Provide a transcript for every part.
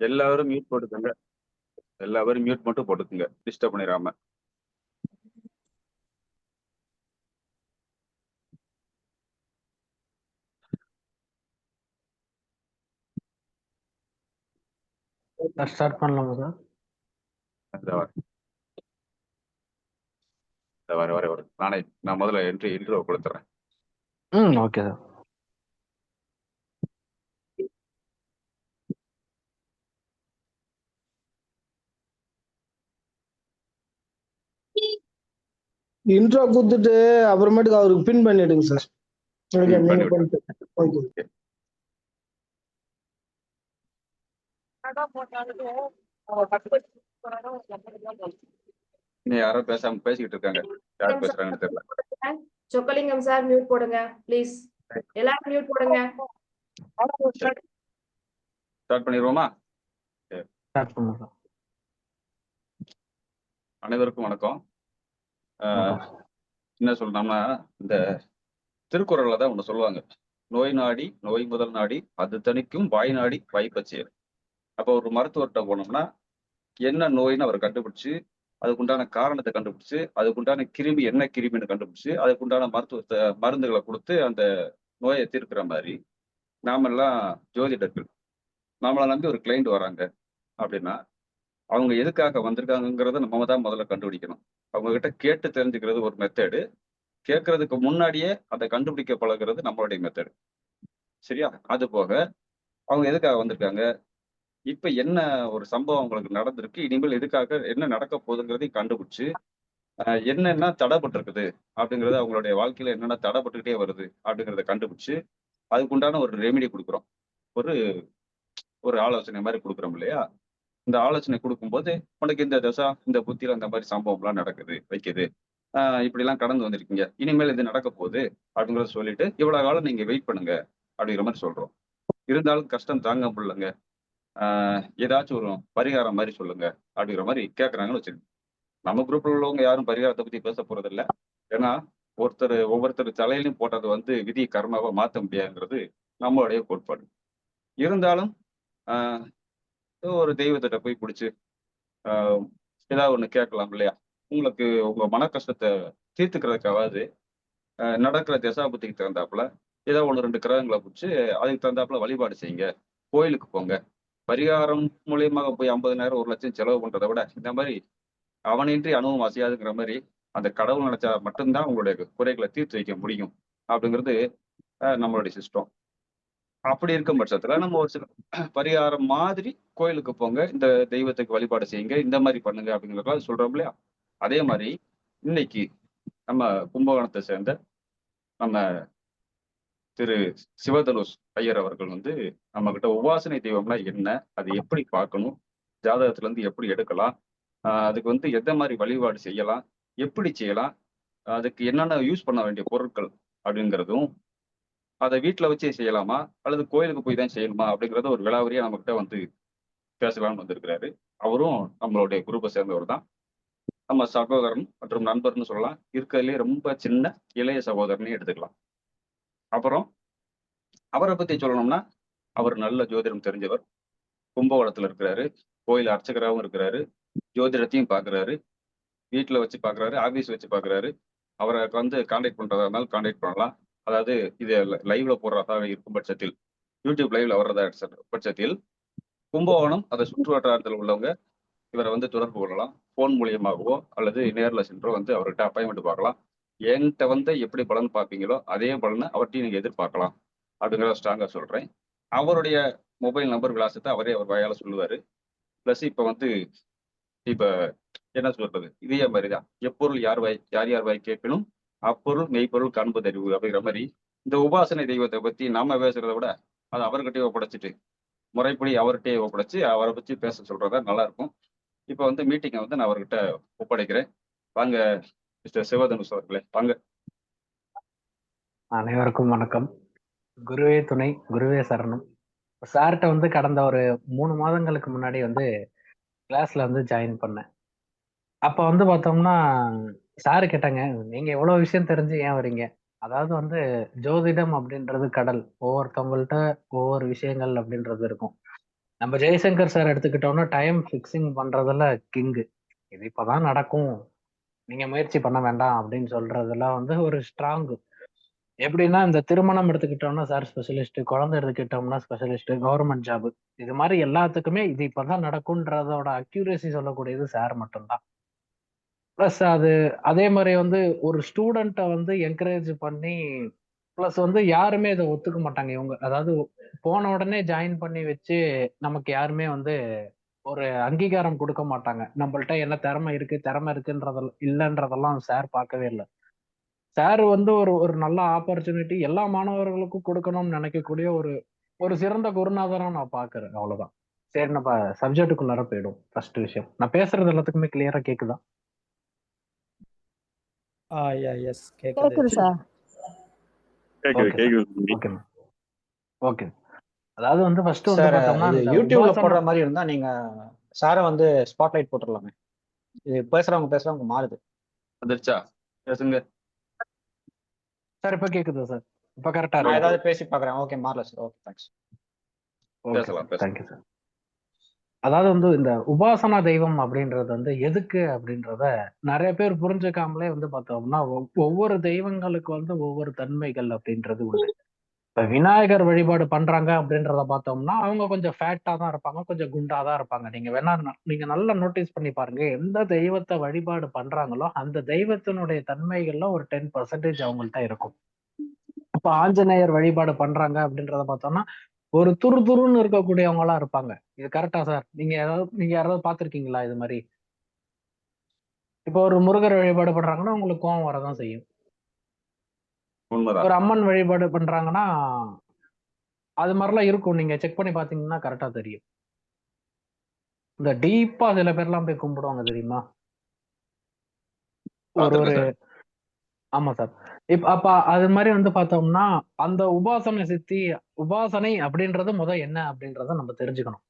எல்லாரும் மியூட் போட்டுக்கோங்க. எல்லாரும் மியூட் மட்டும் போட்டுக்குங்க, டிஸ்டர்ப் பண்ணிடாம. ஸ்டார்ட் பண்ணலாமா சார்? இந்த வர நான் முதல்ல இன்ட்ரோ கொடுத்துறேன். Okay sir. இன்ட்ரோ கொடுத்துட்டு அப்புறமேட்டுக்கு அவருக்கு பின் பண்ணிடுங்க சார். யாரோ பேசாம பேசிக்கிட்டு இருக்காங்க, யார் பேசுறாங்கன்னு தெரியல. சொக்கலிங்கம் சார் மியூட் போடுங்க ப்ளீஸ். எல்லாரும் மியூட் போடுங்க. ஸ்டார்ட் பண்ணிடுவோமா? ஸ்டார்ட் பண்ணுங்க. அனைவருக்கும் வணக்கம். என்ன சொல்லணும்னா, இந்த திருக்குறள்ல தான் ஒண்ணு சொல்லுவாங்க, நோய் நாடி நோய் முதல் நாடி அது தணிக்கும் வாய் நாடி வாய்ப்பச்சேர். அப்போ ஒரு மருத்துவர்கிட்ட போனோம்னா என்ன நோய்னு அவர் கண்டுபிடிச்சு, அதுக்குண்டான காரணத்தை கண்டுபிடிச்சு, அதுக்குண்டான கிருமி என்ன கிருமின்னு கண்டுபிடிச்சு, அதுக்குண்டான மருந்துகளை கொடுத்து அந்த நோயை தீர்க்கிற மாதிரி நாமெல்லாம் ஜோதிடர்கள். நம்மளை நம்பி ஒரு கிளைண்ட் வராங்க அப்படின்னா அவங்க எதுக்காக வந்திருக்காங்கிறத நம்ம தான் முதல்ல கண்டுபிடிக்கணும். அவங்க கிட்ட கேட்டு தெரிஞ்சுக்கிறது ஒரு மெத்தடு, கேட்கறதுக்கு முன்னாடியே அதை கண்டுபிடிக்க பழகிறது நம்மளுடைய மெத்தடு. சரியா? அது போக அவங்க எதுக்காக வந்திருக்காங்க, இப்ப என்ன ஒரு சம்பவம் அவங்களுக்கு நடந்திருக்கு, இனிமேல் எதுக்காக என்ன நடக்க போகுதுங்கிறதையும் கண்டுபிடிச்சு என்னென்ன தடைப்பட்டு இருக்குது அப்படிங்கறது, அவங்களுடைய வாழ்க்கையில என்னென்ன தடைப்பட்டுக்கிட்டே வருது அப்படிங்கிறத கண்டுபிடிச்சு அதுக்குண்டான ஒரு ரெமிடி கொடுக்குறோம். ஒரு ஒரு ஆலோசனை மாதிரி கொடுக்குறோம் இல்லையா? இந்த ஆலோசனை கொடுக்கும்போது உனக்கு இந்த தசா இந்த புத்தியில அந்த மாதிரி சம்பவம்லாம் நடக்குது வைக்குது, இப்படி எல்லாம் கடந்து வந்திருக்கீங்க, இனிமேல் இது நடக்க போகுது அப்படிங்கிறத சொல்லிட்டு இவ்வளவு காலம் நீங்க வெயிட் பண்ணுங்க அப்படிங்கிற மாதிரி சொல்றோம். இருந்தாலும் கஷ்டம் தாங்க முடியலங்க, ஏதாச்சும் ஒரு பரிகாரம் மாதிரி சொல்லுங்க அப்படிங்கிற மாதிரி கேட்கறாங்கன்னு வச்சிருக்கோம். நம்ம குரூப்ல உள்ளவங்க யாரும் பரிகாரத்தை பத்தி பேச போறது இல்லை. ஏன்னா ஒவ்வொருத்தர் தலையிலையும் போட்டது வந்து விதி கர்மாவை மாற்ற முடியாதுங்கிறது நம்மளுடைய கோட்பாடு. இருந்தாலும் ஒரு தெய்வத்திட்ட போய் பிடிச்சி ஏதாவது ஒண்ணு கேட்கலாம் இல்லையா? உங்களுக்கு உங்க மன கஷ்டத்தை தீர்த்துக்கிறதுக்காவது நடக்கிற தசாபுத்திக்கு தகுந்தாப்புல ஏதோ ஒன்று ரெண்டு கிரகங்களை பிடிச்சி அதுக்கு தகுந்தாப்புல வழிபாடு செய்யுங்க, கோயிலுக்கு போங்க. பரிகாரம் மூலியமாக போய் 50,000 1,00,000 செலவு பண்றதை விட இந்த மாதிரி அவனின்றி அணுவும் அசையாதுங்கிற மாதிரி அந்த கடவுள் நினைச்சா மட்டும்தான் உங்களுடைய குறைகளை தீர்த்து வைக்க முடியும் அப்படிங்கிறது நம்மளுடைய சிஸ்டம். அப்படி இருக்கும் பட்சத்துல நம்ம ஒரு சில பரிகாரம் மாதிரி கோயிலுக்கு போங்க, இந்த தெய்வத்துக்கு வழிபாடு செய்யுங்க, இந்த மாதிரி பண்ணுங்க அப்படிங்கிறத சொல்றோம் இல்லையா? அதே மாதிரி இன்னைக்கு நம்ம கும்பகோணத்தை சேர்ந்த நம்ம திரு சிவதனுஷ் ஐயர் அவர்கள் வந்து நம்ம கிட்ட உபாசனை தெய்வம்னா என்ன, அது எப்படி பார்க்கணும், ஜாதகத்துல இருந்து எப்படி எடுக்கலாம், அதுக்கு வந்து எந்த மாதிரி வழிபாடு செய்யலாம், எப்படி செய்யலாம், அதுக்கு என்னென்ன யூஸ் பண்ண வேண்டிய பொருட்கள் அப்படிங்கிறதும், அதை வீட்டில் வச்சே செய்யலாமா அல்லது கோயிலுக்கு போய் தான் செய்யணுமா அப்படிங்கிறத ஒரு விலாவரியா நம்மகிட்ட வந்து பேசலாம்னு வந்திருக்கிறாரு. அவரும் நம்மளுடைய குரூப்பை சேர்ந்தவர் தான். நம்ம சகோதரன் மற்றும் நண்பர்னு சொல்லலாம். இருக்கிறதுலே ரொம்ப சின்ன இளைய சகோதரனே எடுத்துக்கலாம். அப்புறம் அவரை பத்தி சொல்லணும்னா, அவர் நல்ல ஜோதிடம் தெரிஞ்சவர், கும்பகோணத்துல இருக்கிறாரு, கோயில் அர்ச்சகராகவும் இருக்கிறாரு, ஜோதிடத்தையும் பார்க்குறாரு, வீட்டில் வச்சு பார்க்குறாரு, ஆஃபீஸ் வச்சு பார்க்குறாரு. அவரை வந்து கான்டாக்ட் பண்றதா இருந்தாலும் கான்டாக்ட் பண்ணலாம். அதாவது இது லைவ்ல போடுறதா இருக்கும் பட்சத்தில், யூடியூப் லைவ்ல வர்றதா பட்சத்தில் கும்பகோணம் அதை சுற்று வட்டாரத்தில் உள்ளவங்க இவரை வந்து தொடர்பு கொள்ளலாம். போன் மூலியமாகவோ அல்லது நேரில் சென்றோ வந்து அவர்கிட்ட அப்பாயின்மெண்ட் பார்க்கலாம். என்கிட்ட வந்து எப்படி பலன் பார்ப்பீங்களோ அதே பலனை அவர்கிட்டையும் நீங்க எதிர்பார்க்கலாம் அப்படிங்கிறத ஸ்ட்ராங்கா சொல்றேன். அவருடைய மொபைல் நம்பர் விலாசத்தை அவரே அவர் வாயால சொல்லுவாரு. பிளஸ் இப்ப என்ன சொல்றது, இதே மாதிரிதான் எப்பொருள் யார் யார் வாய் கேட்கணும் அப்பொருள் மெய்ப்பொருள் காண்பதறிவு அப்படிங்கிற மாதிரி இந்த உபாசனை தெய்வத்தை பத்தி நாம பேசுறதை விட அதை அவர்கிட்டயே ஒப்படைச்சிட்டு முறைப்படி அவர்கிட்டயே ஒப்படைச்சு அவரை பத்தி பேச சொல்றதா நல்லா இருக்கும். இப்ப வந்து மீட்டிங்கை வந்து நான் அவர்கிட்ட ஒப்படைக்கிறேன். வாங்க மிஸ்டர் சிவதனுஷ் அவர்களே, வாங்க. அனைவருக்கும் வணக்கம். குருவே துணை, குருவே சரணம். சார்கிட்ட வந்து கடந்த ஒரு 3 மாதங்களுக்கு முன்னாடி வந்து கிளாஸ்ல வந்து ஜாயின் பண்ணேன். அப்ப வந்து பார்த்தோம்னா சாரு கேட்டாங்க, நீங்க எவ்வளவு விஷயம் தெரிஞ்சு ஏன் வரீங்க? அதாவது வந்து ஜோதிடம் அப்படின்றது கடல், ஒவ்வொருத்தவங்கள்ட்ட ஒவ்வொரு விஷயங்கள் அப்படின்றது இருக்கும். நம்ம ஜெய்சங்கர் சார் எடுத்துக்கிட்டோம்னா டைம் ஃபிக்ஸிங் பண்றதுல கிங்கு. இது இப்பதான் நடக்கும், நீங்க முயற்சி பண்ண வேண்டாம் அப்படின்னு சொல்றதெல்லாம் வந்து ஒரு ஸ்ட்ராங். எப்படின்னா இந்த திருமணம் எடுத்துக்கிட்டோம்னா சார் ஸ்பெஷலிஸ்ட், குழந்தை எடுத்துக்கிட்டோம்னா ஸ்பெஷலிஸ்ட், கவர்மெண்ட் ஜாப், இது மாதிரி எல்லாத்துக்குமே இது இப்பதான் நடக்கும்ன்றதோட அக்யூரேசி சொல்லக்கூடியது சார் மட்டும்தான். ப்ளஸ் அது அதே மாதிரி வந்து ஒரு ஸ்டூடெண்ட்டை வந்து என்கரேஜ் பண்ணி, ப்ளஸ் வந்து யாருமே இதை ஒத்துக்க மாட்டாங்க இவங்க. அதாவது போன உடனே ஜாயின் பண்ணி வச்சு நமக்கு யாருமே வந்து ஒரு அங்கீகாரம் கொடுக்க மாட்டாங்க. நம்மள்ட்ட என்ன திறமை இருக்குன்றதெல்லாம் இல்லைன்றதெல்லாம் சார் பார்க்கவே இல்லை. சார் வந்து ஒரு ஒரு நல்ல ஆப்பர்ச்சுனிட்டி எல்லா மாணவர்களுக்கும் கொடுக்கணும்னு நினைக்கக்கூடிய ஒரு ஒரு சிறந்த குருநாதரா நான் பாக்குறேன். அவ்வளவுதான். சரி, நம்ம சப்ஜெக்டுக்குள்ளார போயிடும். ஃபர்ஸ்ட் விஷயம், நான் பேசுறது எல்லாத்துக்குமே கிளியரா கேக்குதா? எஸ் கேக்குது கேக்குது சார். கேக்குது ஓகே கேக்குது ஓகே ஓகே. அதாவது வந்து ஃபர்ஸ்ட் வந்து சார். பார்த்தோம்னா இது இந்த யூடியூப்ல போடுற உபாசனா. மாதிரி இருந்தா நீங்க சாரை வந்து ஸ்பாட்லைட் போட்டுடலாமே. இது பேசுறவங்க மாறுது. வந்துருச்சா? பேசுங்க. சார் இப்ப கேக்குதா சார்? இப்ப கரெக்டா நான் இருக்கா? ஏதாவது பேசி பாக்குறேன். ஓகே, மாறல சார். Okay, thanks. பேசலாம், பேசலாம். Thank you sir. அதாவது வந்து இந்த உபாசனா தெய்வம் அப்படின்றது வந்து எதுக்கு அப்படின்றத நிறைய பேர் புரிஞ்சுக்காமலே வந்து பார்த்தோம்னா ஒவ்வொரு தெய்வங்களுக்கு வந்து ஒவ்வொரு தன்மைகள் அப்படின்றது உண்டு. இப்ப விநாயகர் வழிபாடு பண்றாங்க அப்படின்றத பார்த்தோம்னா அவங்க கொஞ்சம் ஃபேட்டா தான் இருப்பாங்க, கொஞ்சம் குண்டா தான் இருப்பாங்க. நீங்க வேணா நீங்க நல்லா நோட்டீஸ் பண்ணி பாருங்க, எந்த தெய்வத்தை வழிபாடு பண்றாங்களோ அந்த தெய்வத்தினுடைய தன்மைகள்ல ஒரு 10% அவங்கள்ட்ட இருக்கும். இப்ப ஆஞ்சநேயர் வழிபாடு பண்றாங்க அப்படின்றத பார்த்தோம்னா ஒரு துருதுருன்னு இருக்கக்கூடியவங்க எல்லாம் இருப்பாங்க. இது கரெக்டா சார்? நீங்க யாராவது பார்த்திருக்கீங்களா இது மாதிரி? இப்போ ஒரு முருகர் வழிபாடு பண்றாங்கன்னா உங்களுக்கு கோவம் வரதான் செய்யும். உண்மைதான். ஒரு அம்மன் வழிபாடு பண்றாங்கன்னா அது மாதிரிலாம் இருக்கும். நீங்க செக் பண்ணி பாத்தீங்கன்னா கரெக்டா தெரியும். இந்த டீப்பா சில பேர்லாம் போய் கும்பிடுவாங்க தெரியுமா? ஒரு ஒரு பார்த்திருக்கேன் சார். ஆமா சார். அப்ப அது மாதிரி வந்து பார்த்தோம்னா அந்த உபாசனை அப்படின்றது என்ன அப்படின்றத நம்ம தெரிஞ்சுக்கணும்.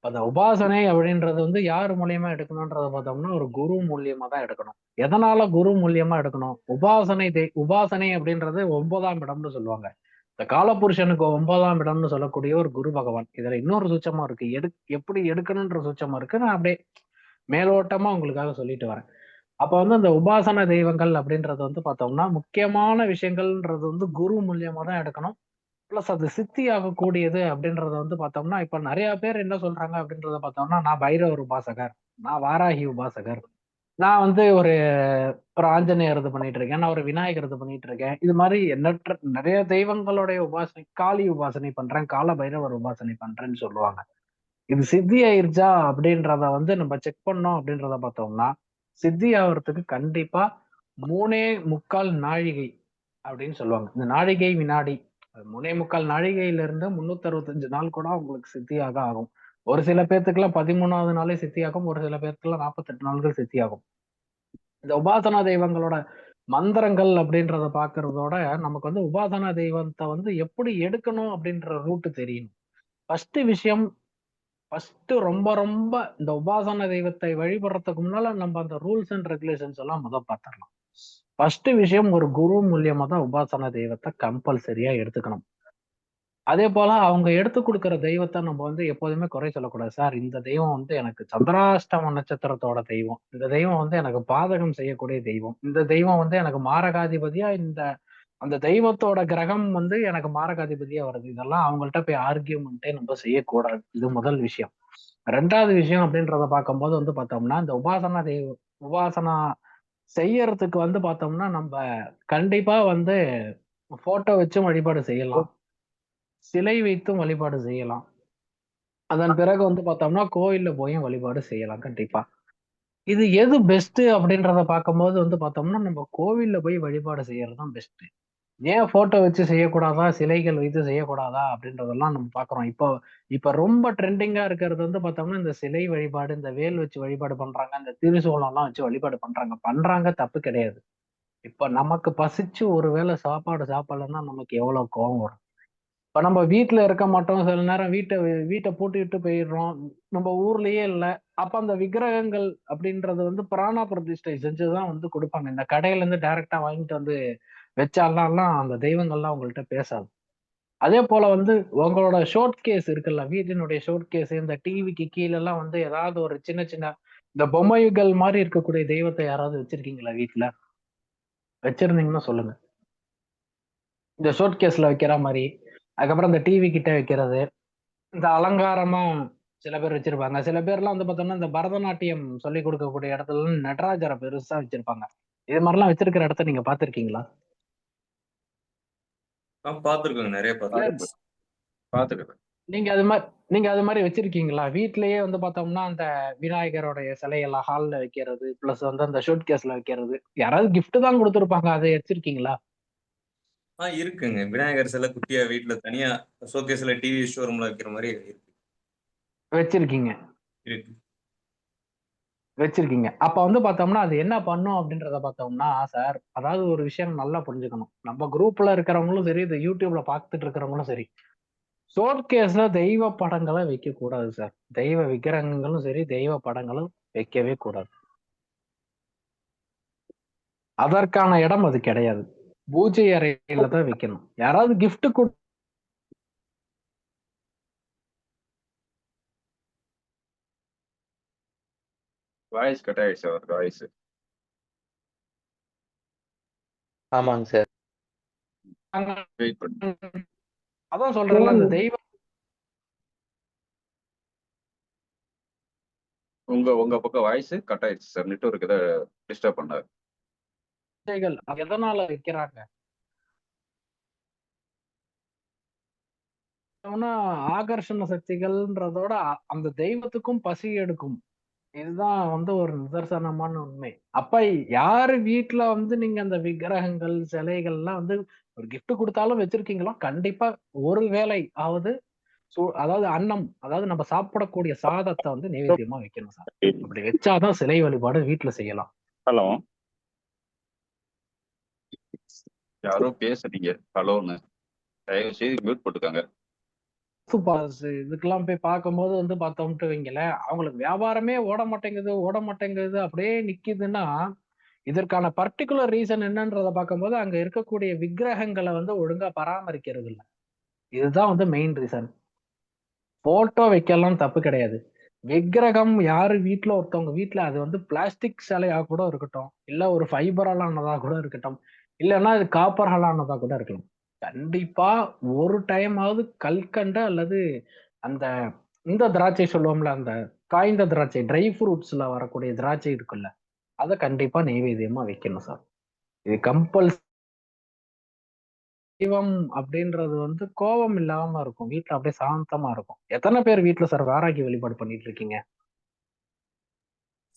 அந்த உபாசனை அப்படின்றது வந்து யார் மூலியமா எடுக்கணும்ன்றத பார்த்தோம்னா ஒரு குரு மூலியமா தான் எடுக்கணும். எதனால குரு மூலியமா எடுக்கணும்? உபாசனை அப்படின்றது 9ஆம் இடம்னு சொல்லுவாங்க. இந்த காலபுருஷனுக்கு 9ஆம் இடம்னு சொல்லக்கூடிய ஒரு குரு பகவான். இதுல இன்னொரு சூட்சமா இருக்கு. எப்படி எடுக்கணும்ன்ற சூட்சமா இருக்கு. நான் அப்படியே மேலோட்டமா உங்களுக்காக சொல்லிட்டு வரேன். அப்ப வந்து அந்த உபாசன தெய்வங்கள் அப்படின்றது வந்து பார்த்தோம்னா முக்கியமான விஷயங்கள்ன்றது வந்து குரு மூலியமா தான் எடுக்கணும். பிளஸ் அது சித்தி ஆகக்கூடியது அப்படின்றத வந்து பார்த்தோம்னா இப்ப நிறைய பேர் என்ன சொல்றாங்க அப்படின்றத பார்த்தோம்னா, நான் பைரவர் உபாசகர், நான் வாராகி உபாசகர், நான் வந்து ஒரு ஒரு ஆஞ்சநேயர் இது பண்ணிட்டு இருக்கேன், நான் ஒரு விநாயகர் இது பண்ணிட்டு இருக்கேன். இது மாதிரி எண்ணற்ற நிறைய தெய்வங்களுடைய உபாசனை, காளி உபாசனை பண்றேன், கால பைரவர் உபாசனை பண்றேன்னு சொல்லுவாங்க. இது சித்தி ஆயிருச்சா அப்படின்றத வந்து நம்ம செக் பண்ணோம் அப்படின்றத பார்த்தோம்னா, சித்தி ஆகிறதுக்கு கண்டிப்பா 3.25 நாழிகை அப்படின்னு சொல்லுவாங்க. இந்த நாழிகை வினாடி 3.25 நாழிகையில இருந்து 365 நாள் கூட உங்களுக்கு சித்தியாக ஆகும். ஒரு சில பேர்த்துக்குலாம் 13வது நாளே சித்தியாகும், ஒரு சில பேர்த்துக்குலாம் 48 நாள்கள் சித்தியாகும். இந்த உபாசனா தெய்வங்களோட மந்திரங்கள் அப்படின்றத பாக்குறதோட நமக்கு வந்து உபாசனா தெய்வத்தை வந்து எப்படி எடுக்கணும் அப்படின்ற ரூட் தெரியணும். ஃபர்ஸ்ட் விஷயம், ரொம்ப ரொம்ப இந்த உபாசன தெய்வத்தை வழிபடுறதுக்கு முன்னால நம்ம அந்த ரூல்ஸ் அண்ட் ரெகுலேஷன்ஸ் எல்லாம் பார்த்துடலாம். ஃபர்ஸ்ட் விஷயம், ஒரு குரு மூலியமா தான் உபாசன தெய்வத்தை கம்பல்சரியா எடுத்துக்கணும். அதே போல அவங்க எடுத்து கொடுக்கிற தெய்வத்தை நம்ம வந்து எப்போதுமே குறை சொல்லக்கூடாது. சார் இந்த தெய்வம் வந்து எனக்கு சந்திராஷ்டம நட்சத்திரத்தோட தெய்வம், இந்த தெய்வம் வந்து எனக்கு பாதகம் செய்யக்கூடிய தெய்வம், இந்த தெய்வம் வந்து எனக்கு மாரகாதிபதியா, அந்த தெய்வத்தோட கிரகம் வந்து எனக்கு மாரகாதிபதியா வருது. இதெல்லாம் அவங்கள்ட்ட போய் ஆர்கியூமெண்ட்டே நம்ம செய்யக்கூடாது. இது முதல் விஷயம். ரெண்டாவது விஷயம் அப்படின்றத பார்க்கும்போது வந்து பார்த்தோம்னா, இந்த உபாசனா செய்யறதுக்கு வந்து பார்த்தோம்னா நம்ம கண்டிப்பா வந்து போட்டோ வச்சும் வழிபாடு செய்யலாம், சிலை வைத்தும் வழிபாடு செய்யலாம். அதன் பிறகு வந்து பார்த்தோம்னா கோயில்ல போயும் வழிபாடு செய்யலாம் கண்டிப்பா. இது எது பெஸ்ட் அப்படின்றத பார்க்கும்போது வந்து பார்த்தோம்னா நம்ம கோவில்ல போய் வழிபாடு செய்யறது தான் பெஸ்ட். ஏன் போட்டோ வச்சு செய்யக்கூடாதா, சிலைகள் வைத்து செய்யக்கூடாதா அப்படின்றதெல்லாம் நம்ம பாக்குறோம். இப்ப ரொம்ப ட்ரெண்டிங்கா இருக்கிறது வந்து பார்த்தோம்னா இந்த சிலை வழிபாடு, இந்த வேல் வச்சு வழிபாடு பண்றாங்க, இந்த திருசூலம் எல்லாம் வச்சு வழிபாடு பண்றாங்க, தப்பு கிடையாது. இப்ப நமக்கு பசிச்சு ஒருவேளை சாப்பாடு சாப்பிடலன்னா நமக்கு எவ்வளவு கோபம் வரும். இப்ப நம்ம வீட்டுல இருக்க மாட்டோம், சில நேரம் வீட்டை பூட்டிட்டு போயிடுறோம், நம்ம ஊர்லயே இல்ல. அப்ப அந்த விக்கிரகங்கள் அப்படின்றது வந்து பிராண பிரதிஷ்டை செஞ்சுதான் வந்து கொடுப்பாங்க. இந்த கடையில இருந்து டைரக்டா வாங்கிட்டு வந்து வச்சாலாம் அந்த தெய்வங்கள்லாம் உங்கள்கிட்ட பேசாது. அதே போல வந்து உங்களோட ஷோட் கேஸ் இருக்குல்ல, வீட்டினுடைய ஷோட் கேஸ், இந்த டிவிக்கு கீழெல்லாம் வந்து ஏதாவது ஒரு சின்ன சின்ன இந்த பொம்மைகள் மாதிரி இருக்கக்கூடிய தெய்வத்தை யாராவது வச்சிருக்கீங்களா வீட்ல? வச்சிருந்தீங்கன்னா சொல்லுங்க. இந்த ஷோட் கேஸ்ல வைக்கிற மாதிரி, அதுக்கப்புறம் இந்த டிவி கிட்ட வைக்கிறது, இந்த அலங்காரமா சில பேர் வச்சிருப்பாங்க. சில பேர்லாம் வந்து பார்த்தோம்னா, இந்த பரதநாட்டியம் சொல்லிக் கொடுக்கக்கூடிய இடத்துல நடராஜரை பெருசா வச்சிருப்பாங்க. இது மாதிரிலாம் வச்சிருக்கிற இடத்த நீங்க பார்த்திருக்கீங்களா? பார்த்துருக்கோங்க, நிறைய பார்த்துருக்கோம். பாத்துக்கிறேன். நீங்க அது மாதிரி வச்சிருக்கீங்களா? வீட்லயே வந்து பார்த்தோம்னா, அந்த விநாயகருடைய சிலையெல்லாம் ஹால்ல வைக்கிறது, பிளஸ் வந்து அந்த ஷூட் கேஸ்ல வைக்கிறது. யாராவது gift தான் குடுத்திருப்பாங்க. அதை வச்சிருக்கீங்களா? இருக்குங்க. விநாயகர் சிலை குட்டியா வீட்ல தனியா ஷோகேஸ்ல டிவி ஷோரூம்ல வைக்கிற மாதிரி இருக்கு. வச்சிருக்கீங்க. இருக்கு. வச்சிருக்கீங்க. அப்ப வந்து பார்த்தோம்னா, அது என்ன பண்ணும் அப்படின்றத பார்த்தோம்னா சார், அதாவது ஒரு விஷயம் நல்லா புரிஞ்சுக்கணும். நம்ம குரூப்ல இருக்கிறவங்களும் சரி, இது YouTubeல பார்த்துட்டு இருக்கிறவங்களும் சரி, ஷோட் கேஸ்ல தெய்வ படங்களை வைக்க கூடாது சார். தெய்வ விக்கிரகங்களும் சரி, தெய்வ படங்களும் வைக்கவே கூடாது. அதற்கான இடம் அது கிடையாது. பூஜை அறையில தான் வைக்கணும். யாராவது gift வாய்ஸ் கட் ஆயிடுச்சு அவருக்கு வாய்ஸ். ஆமாங்க சார். வெயிட் பண்ணு. அதான் சொல்றேன்ல, அந்த தெய்வ உங்க பக்கம் வாய்ஸ் கட் ஆயிடுச்சு சார். நெட்வொர்க் ஏதோ டிஸ்டர்ப் பண்ணாரு. பூஜைகள் எதனால வைக்கிறாங்க? ஆனா, ஆகர்ஷண சக்திகள்ன்றதோட அந்த தெய்வத்துக்கும் பசி எடுக்கும். இதுதான் வந்து ஒரு நிதர்சனமான உண்மை. அப்ப யாரு வீட்ல வந்து நீங்க அந்த விக்கிரகங்கள், சிலைகள்லாம் வந்து ஒரு gift குடுத்தாலும் வச்சிருக்கீங்களோ, கண்டிப்பா ஒரு வேளை ஆவது அதாவது அன்னம், அதாவது நம்ம சாப்பிடக்கூடிய சாதத்தை வந்து நைவேத்தியமா வைக்கணும் சார். அப்படி வச்சாதான் சிலை வழிபாடு வீட்ல செய்யலாம். ஹலோ, யாரோ பேசுறீங்க ஹலோன்னு, தயவு செய்து மியூட் போட்டுக்காங்க. இதுக்கெல்லாம் போய் பார்க்கும்போது வந்து பார்த்தோம்ட்டு வைங்களேன், அவங்களுக்கு வியாபாரமே ஓட மாட்டேங்குது அப்படியே நிக்குதுன்னா, இதற்கான பர்ட்டிகுலர் ரீசன் என்னன்றத பார்க்கும்போது அங்க இருக்கக்கூடிய விக்கிரகங்களை வந்து ஒழுங்கா பராமரிக்கிறது இல்ல. இதுதான் வந்து மெயின் ரீசன். போட்டோ வைக்கலாம் தப்பு கிடையாது. விக்கிரகம் யாரு வீட்ல, ஒருத்தவங்க வீட்ல அது வந்து பிளாஸ்டிக் சிலையா கூட இருக்கட்டும், இல்ல ஒரு ஃபைபரால் ஆனதா கூட இருக்கட்டும், இல்லைன்னா அது காப்பரால் ஆனதா கூட இருக்கலாம். கண்டிப்பா ஒரு டைமாவது கல்கண்டு அல்லது அந்த இந்த திராட்சை சொல்லுவோம்ல, அந்த காய்ந்த திராட்சை, ட்ரை ஃப்ரூட்ஸ்ல வரக்கூடிய திராட்சை இருக்குல்ல, அத கண்டிப்பா நெய்வேத்தியமா வைக்கணும் சார். இது தெய்வம் அப்படின்றது வந்து கோபம் இல்லாம இருக்கும். வீட்ல அப்படியே சாந்தமா இருக்கும். எத்தனை பேர் வீட்ல சார் வாராகி வழிபாடு பண்ணிட்டு இருக்கீங்க?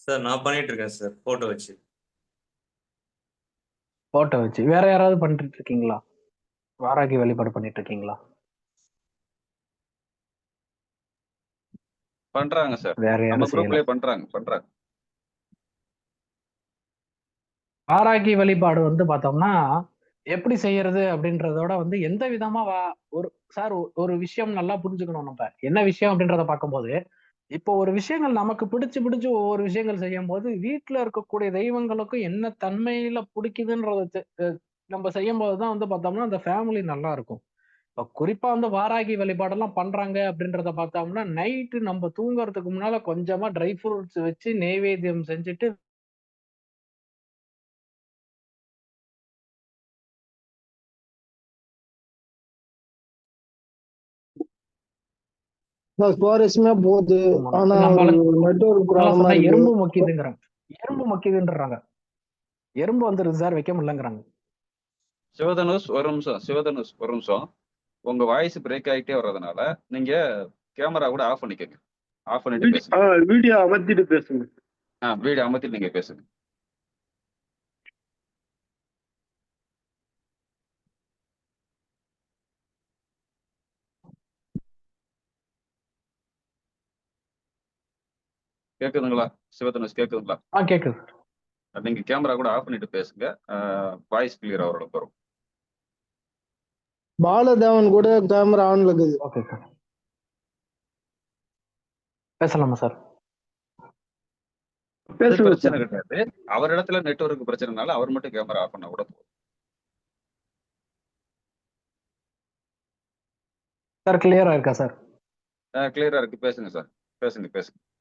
சார் நான் பண்ணிட்டு இருக்கேன் சார், போட்டோ வச்சு. போட்டோ வச்சு. வேற யாராவது பண்ணிட்டு இருக்கீங்களா? வாராகி வழிபாடு பண்ணிட்டு இருக்கீங்களா? பண்றாங்க சார். வேற நம்ம யாரும் செய்யல. குரூப்லயே பண்றாங்க. வாராகி வழிபாடு வந்து பார்த்தோம்னா, எப்படி செய்யறது அப்படின்றதோட வந்து எந்த விதமா ஒரு சார் ஒரு விஷயம் நல்லா புரிஞ்சுக்கணும் நம்ம. என்ன விஷயம் அப்படின்றத பார்க்கும்போது, இப்போ ஒரு விஷயங்கள் நமக்கு பிடிச்சு ஒவ்வொரு விஷயங்கள் செய்யும்போது, வீட்ல இருக்கக்கூடிய தெய்வங்களுக்கும் என்ன தன்மையில பிடிக்குதுன்றத நம்ம செய்யும்போது தான் வந்து பார்த்தோம்னா, அந்த ஃபேமிலி நல்லா இருக்கும். இப்ப குறிப்பா வந்து வாராகி வழிபாடெல்லாம் பண்றாங்க அப்படின்றத பார்த்தோம்னா, நைட்டு நம்ம தூங்குறதுக்கு முன்னால கொஞ்சமா ட்ரை ஃப்ரூட்ஸ் வச்சு நெய்வேத்தியம் செஞ்சுட்டு சுவாரஸ்யமா போகுது. ஆனா நம்மளால நெட்வொர்க் நல்லா ப்ராப்ளமா சொன்னா இருக்கு. எறும்பு மொக்கிதுங்கிறாங்க. எறும்பு மொக்கிதுன்றாங்க. எறும்பு வந்துருது சார், வைக்க முடியலங்கிறாங்க. சிவதனுஷ் ஒரு நிமிஷம். உங்க வாய்ஸ் பிரேக் ஆகிட்டே வர்றதுனால நீங்க கேமரா கூட ஆஃப் பண்ணிக்கோங்க. ஆஃப் பண்ணிட்டு பேசுங்க. வீடியோ அமர்த்திட்டு பேசுங்க. வீடியோ அமர்த்தி நீங்க பேசுங்க. கேக்குதுங்களா சிவதனுஷ்? கேக்குதுங்களா? கேக்குது. நீங்க கேமரா கூட ஆஃப் பண்ணிட்டு பேசுங்க. வாய்ஸ் கிளியர் ஓரளவுக்கு வரும். பாலதேவன் கூட கேமரா ஆன்ல இருக்குது. ஓகே சார், பேசலாமா சார்? அது பிரச்சனை கிடையாது. அவர் இடத்துல நெட்வொர்க் பிரச்சனைனால அவர் மட்டும் கேமரா ஆஃப் பண்ண கூட போதும். சார் கிளியரா இருக்கா சார்? கிளியரா இருக்கு, பேசுங்க சார், பேசுங்க.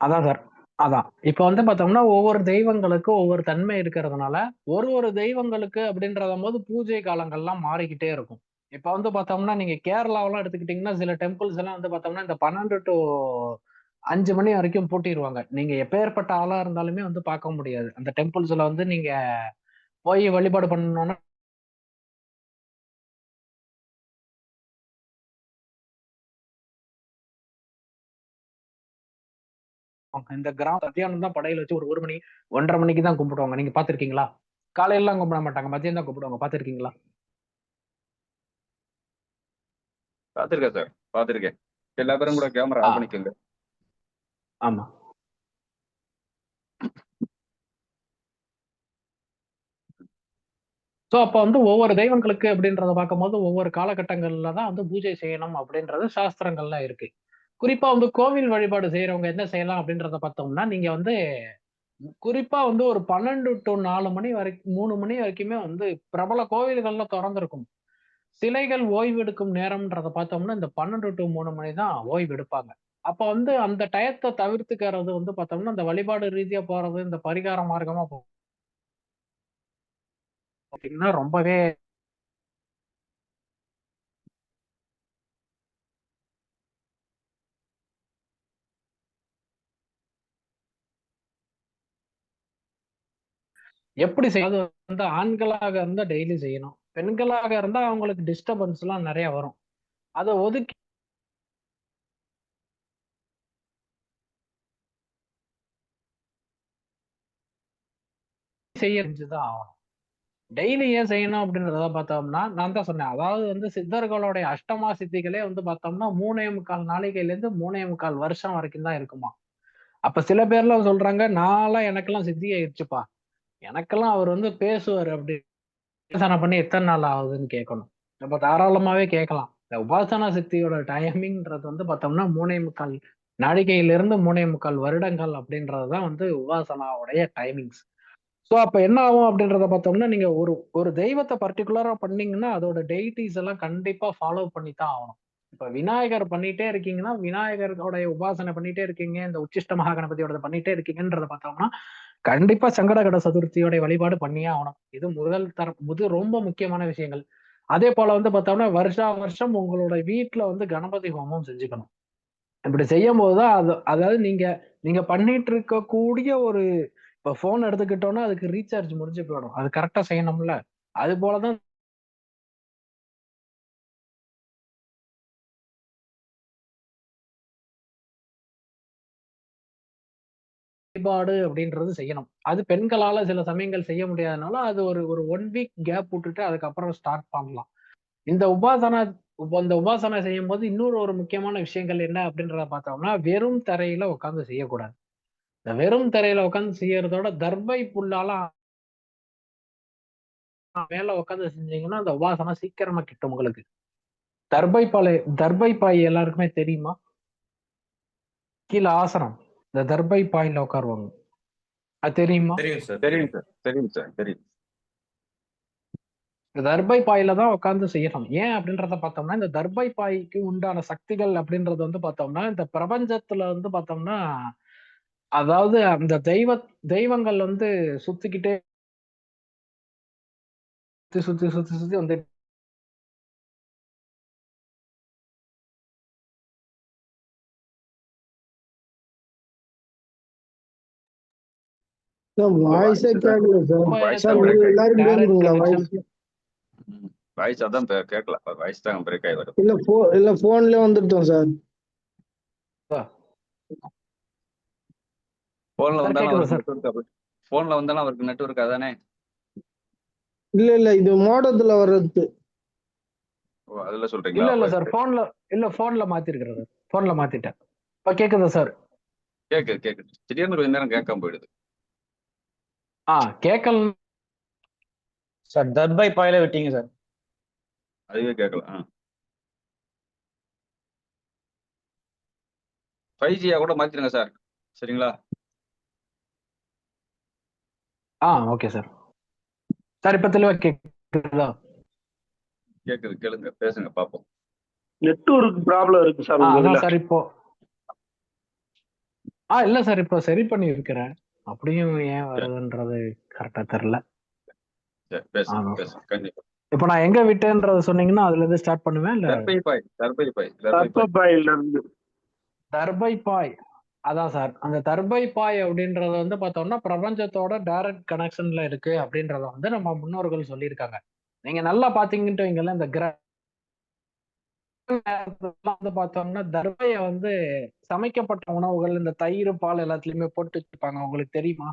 அதான் சார். அதான் இப்ப வந்து பார்த்தோம்னா ஒவ்வொரு தெய்வங்களுக்கும் ஒவ்வொரு தன்மை இருக்கிறதுனால ஒரு தெய்வங்களுக்கு அப்படின்றத போது பூஜை காலங்கள்லாம் மாறிக்கிட்டே இருக்கும். இப்ப வந்து பார்த்தோம்னா நீங்க கேரளாவெல்லாம் எடுத்துக்கிட்டீங்கன்னா சில டெம்பிள்ஸ் எல்லாம் வந்து பார்த்தோம்னா இந்த 12 to 5 மணி வரைக்கும் பூட்டிடுவாங்க. நீங்க எப்பேற்பட்ட ஆளா இருந்தாலுமே வந்து பார்க்க முடியாது. அந்த டெம்பிள்ஸ்ல வந்து நீங்க போய் வழிபாடு பண்ணணும்னா இந்த மத்தியானம் தான் படையில வச்சு ஒரு மணி 1:30 மணிக்கு தான் கும்பிடுவாங்க. நீங்க பார்த்திருக்கீங்களா? காலையிலலாம் கும்பிட மாட்டாங்க. மதியம் தான் கும்பிடுவாங்க. பார்த்திருக்கீங்களா? பார்த்துருக்கேன் சார், பார்த்துருக்கேன். எல்லா பேரும் கூட கேமரா ஆ ஆஃப் பண்ணிக்கோங்க. ஆமா. சோ அப்ப வந்து ஒவ்வொரு தெய்வங்களுக்கு அப்படின்றத பார்க்கும்போது ஒவ்வொரு காலகட்டங்கள்ல தான் வந்து பூஜை செய்யணும் அப்படின்றது சாஸ்திரங்கள்ல இருக்கு. குறிப்பா வந்து கோவில் வழிபாடு செய்யறவங்க என்ன செய்யலாம் அப்படின்றத பார்த்தோம்னா நீங்க வந்து குறிப்பா வந்து ஒரு 12 to 4 மணி வரைக்கும் 3 மணி வரைக்குமே வந்து பிரபல கோவில்கள்ல திறந்திருக்கும். சிலைகள் ஓய்வு எடுக்கும் நேரம்ன்றத பார்த்தோம்னா இந்த 12 to 3 மணி தான் ஓய்வு எடுப்பாங்க. அப்ப வந்து அந்த டயத்தை தவிர்த்துக்கிறது வந்து பார்த்தோம்னா இந்த வழிபாடு ரீதியா போறது இந்த பரிகார மார்க்கமா பார்த்தீங்கன்னா ரொம்பவே எப்படி செய்யறது வந்து ஆண்களாக இருந்தா டெய்லி செய்யணும். பெண்களாக இருந்தா அவங்களுக்கு டிஸ்டர்பன்ஸ் எல்லாம் நிறைய வரும். அதை ஒதுக்கி செஞ்சுதான் ஆகணும். டெய்லி ஏன் செய்யணும் அப்படின்றத பார்த்தோம்னா நான் தான் சொன்னேன். அதாவது வந்து சித்தர்களுடைய அஷ்டமா சித்திகளே வந்து பார்த்தோம்னா 3.25 நாளிகையில இருந்து 3.25 வருஷம் வரைக்கும் தான் இருக்குமா. அப்ப சில பேர்லாம் சொல்றாங்க நான்லாம் எனக்கெல்லாம் சித்தி ஆயிடுச்சுப்பா, எனக்கெல்லாம் அவர் வந்து பேசுவார் அப்படி. உபாசனை பண்ணி எத்தனை நாள் ஆகுதுன்னு கேட்கணும். நம்ம தாராளமாவே கேட்கலாம். இந்த உபாசனா சக்தியோட டைமிங்ன்றது வந்து பார்த்தோம்னா 3.25 நாழிகையிலிருந்து 3.25 வருடங்கள் அப்படின்றதுதான் வந்து உபாசனாவுடைய டைமிங்ஸ். ஸோ அப்ப என்ன ஆகும் அப்படின்றத பார்த்தோம்னா நீங்க ஒரு ஒரு தெய்வத்தை பர்டிகுலரா பண்ணீங்கன்னா அதோட டெய்டிஸ் எல்லாம் கண்டிப்பா ஃபாலோ பண்ணி தான் ஆகணும். இப்ப விநாயகர் பண்ணிட்டே இருக்கீங்கன்னா விநாயகரோட உபாசனை பண்ணிட்டே இருக்கீங்க, இந்த உச்சிஷ்ட மகா கணபதியோட பண்ணிட்டே இருக்கீங்கன்றத பார்த்தோம்னா கண்டிப்பா சங்கடகட சதுர்த்தியோட வழிபாடு பண்ணியே ஆகணும். இது முதல் தரம் ரொம்ப முக்கியமான விஷயங்கள். அதே போல வந்து பார்த்தோம்னா வருஷா வருஷம் உங்களோட வீட்டுல வந்து கணபதி ஹோமம் செஞ்சுக்கணும். இப்படி செய்யும் போதுதான் அதாவது நீங்க நீங்க பண்ணிட்டு இருக்கக்கூடிய ஒரு இப்ப போன் எடுத்துக்கிட்டோம்னா அதுக்கு ரீசார்ஜ் முடிஞ்சு போயிடும். அது கரெக்டா செய்யணும்ல. அது போலதான் வழிபாடு அப்படின்றது செய்யணும். அது பெண்களால சில சமயங்கள் செய்ய முடியாதனால அது ஒரு ஒரு 1 வீக் கேப் விட்டுட்டு அதுக்கப்புறம் ஸ்டார்ட் பண்ணலாம். இந்த உபாசனா செய்யும் போது இன்னொரு ஒரு முக்கியமான விஷயங்கள் என்ன அப்படின்றத பார்த்தோம்னா வெறும் தரையில உட்கார்ந்து செய்யக்கூடாது. இந்த வெறும் தரையில உட்கார்ந்து செய்யறதோட தர்பை புல்லால மேல உட்கார்ந்து செஞ்சீங்கன்னா அந்த உபாசனா சீக்கிரமா கிட்டும் உங்களுக்கு. தர்பை பாய் எல்லாருக்குமே தெரியுமா? கீழே ஆசனம், இந்த தர்பை பாயில உட்காருவாங்க. அது தெரியுமா? தெரியும் சார், தெரியும் தெரியும். சார், தெரியும் சார், தெரியும். இந்த தர்பை பாயில தான் உட்கார்ந்து செய்யணும். ஏன் அப்படின்றத பார்த்தோம்னா இந்த தர்பை பாய்க்கு உண்டான சக்திகள் அப்படின்றது வந்து பார்த்தோம்னா இந்த பிரபஞ்சத்துல வந்து பார்த்தோம்னா அதாவது அந்த தெய்வங்கள் வந்து சுத்திக்கிட்டே சுத்தி சுத்தி சுத்தி வந்து வாய்ஸே வாய்ஸ் தான் கேட்கல சார். வாய்ஸ் சார் தான் நீங்க பிரேக் ஆகி எல்லாரும் டைரக்ட் கேக்குதுங்களா கனெக்ஷன். வாய்ஸ்? வாய்ஸ் அதான் கேட்கல, வாய்ஸ் தான் பிரேக் ஆகி வருது. இல்ல போன்ல வந்துட்டோம் சார். போன்ல சார் வந்தாலும் கேக்குதா அவருக்கு சார்? நெட்ஒர்க், போன்ல வந்தாலும் அவருக்கு நெட்ஒர்க் அதானே. இல்ல இது மோடத்துல வர்றது. ஓ, அதுல சொல்றீங்களா? இல்ல சார் போன்ல மாத்திருக்கிறது. போன்ல மாத்திட்டேன். இப்ப கேக்குதா சார்? கேக்குது. திடீர்னு கொஞ்ச நேரம் கேட்காம போயிடுது. கேக்கல. சார் தர்பை பாயில விட்டீங்க சார். அதுவே கேட்கல. 5G கூட மாத்திருங்க சார், சரிங்களா? Okay sir. சார் இப்ப தெளிவா கேக்குதா? கேக்குது, கேளுங்க, பேசுங்க பாப்போம். நெட்வொர்க் ப்ராப்ளம் இருக்கு சார் உங்க அதான் இதுல. சார் இப்போ இல்ல சார் இப்போ சரி பண்ணி இருக்கிறேன். அப்படியும் ஏன் சரி வருதுன்றது கரெக்டா தெரியல. சரி பேசுங்க அதான் சார். பேசுங்க கண்டிப்பா. இப்போ நான் எங்க விட்டேன்றத சொன்னீங்கன்னா அதுல இருந்து ஸ்டார்ட் பண்ணுவேன். இல்ல தர்பபாயில இருந்து. தர்பைப்பாய். அதான் சார், அந்த தர்பைப்பாய் அப்படின்றது வந்து பார்த்தோம்னா பிரபஞ்சத்தோட டைரக்ட் கனெக்ஷன்ல இருக்கு அப்படின்றத வந்து நம்ம முன்னோர்கள் சொல்லியிருக்காங்க. நீங்க நல்லா பாத்தீங்கன்ட்டு வைங்களேன், இந்த வந்து பார்த்தோம்னா தர்பைய வந்து சமைக்கப்பட்ட உணவுகள், இந்த தயிர், பால் எல்லாத்துலயுமே போட்டு வச்சிருப்பாங்க. உங்களுக்கு தெரியுமா?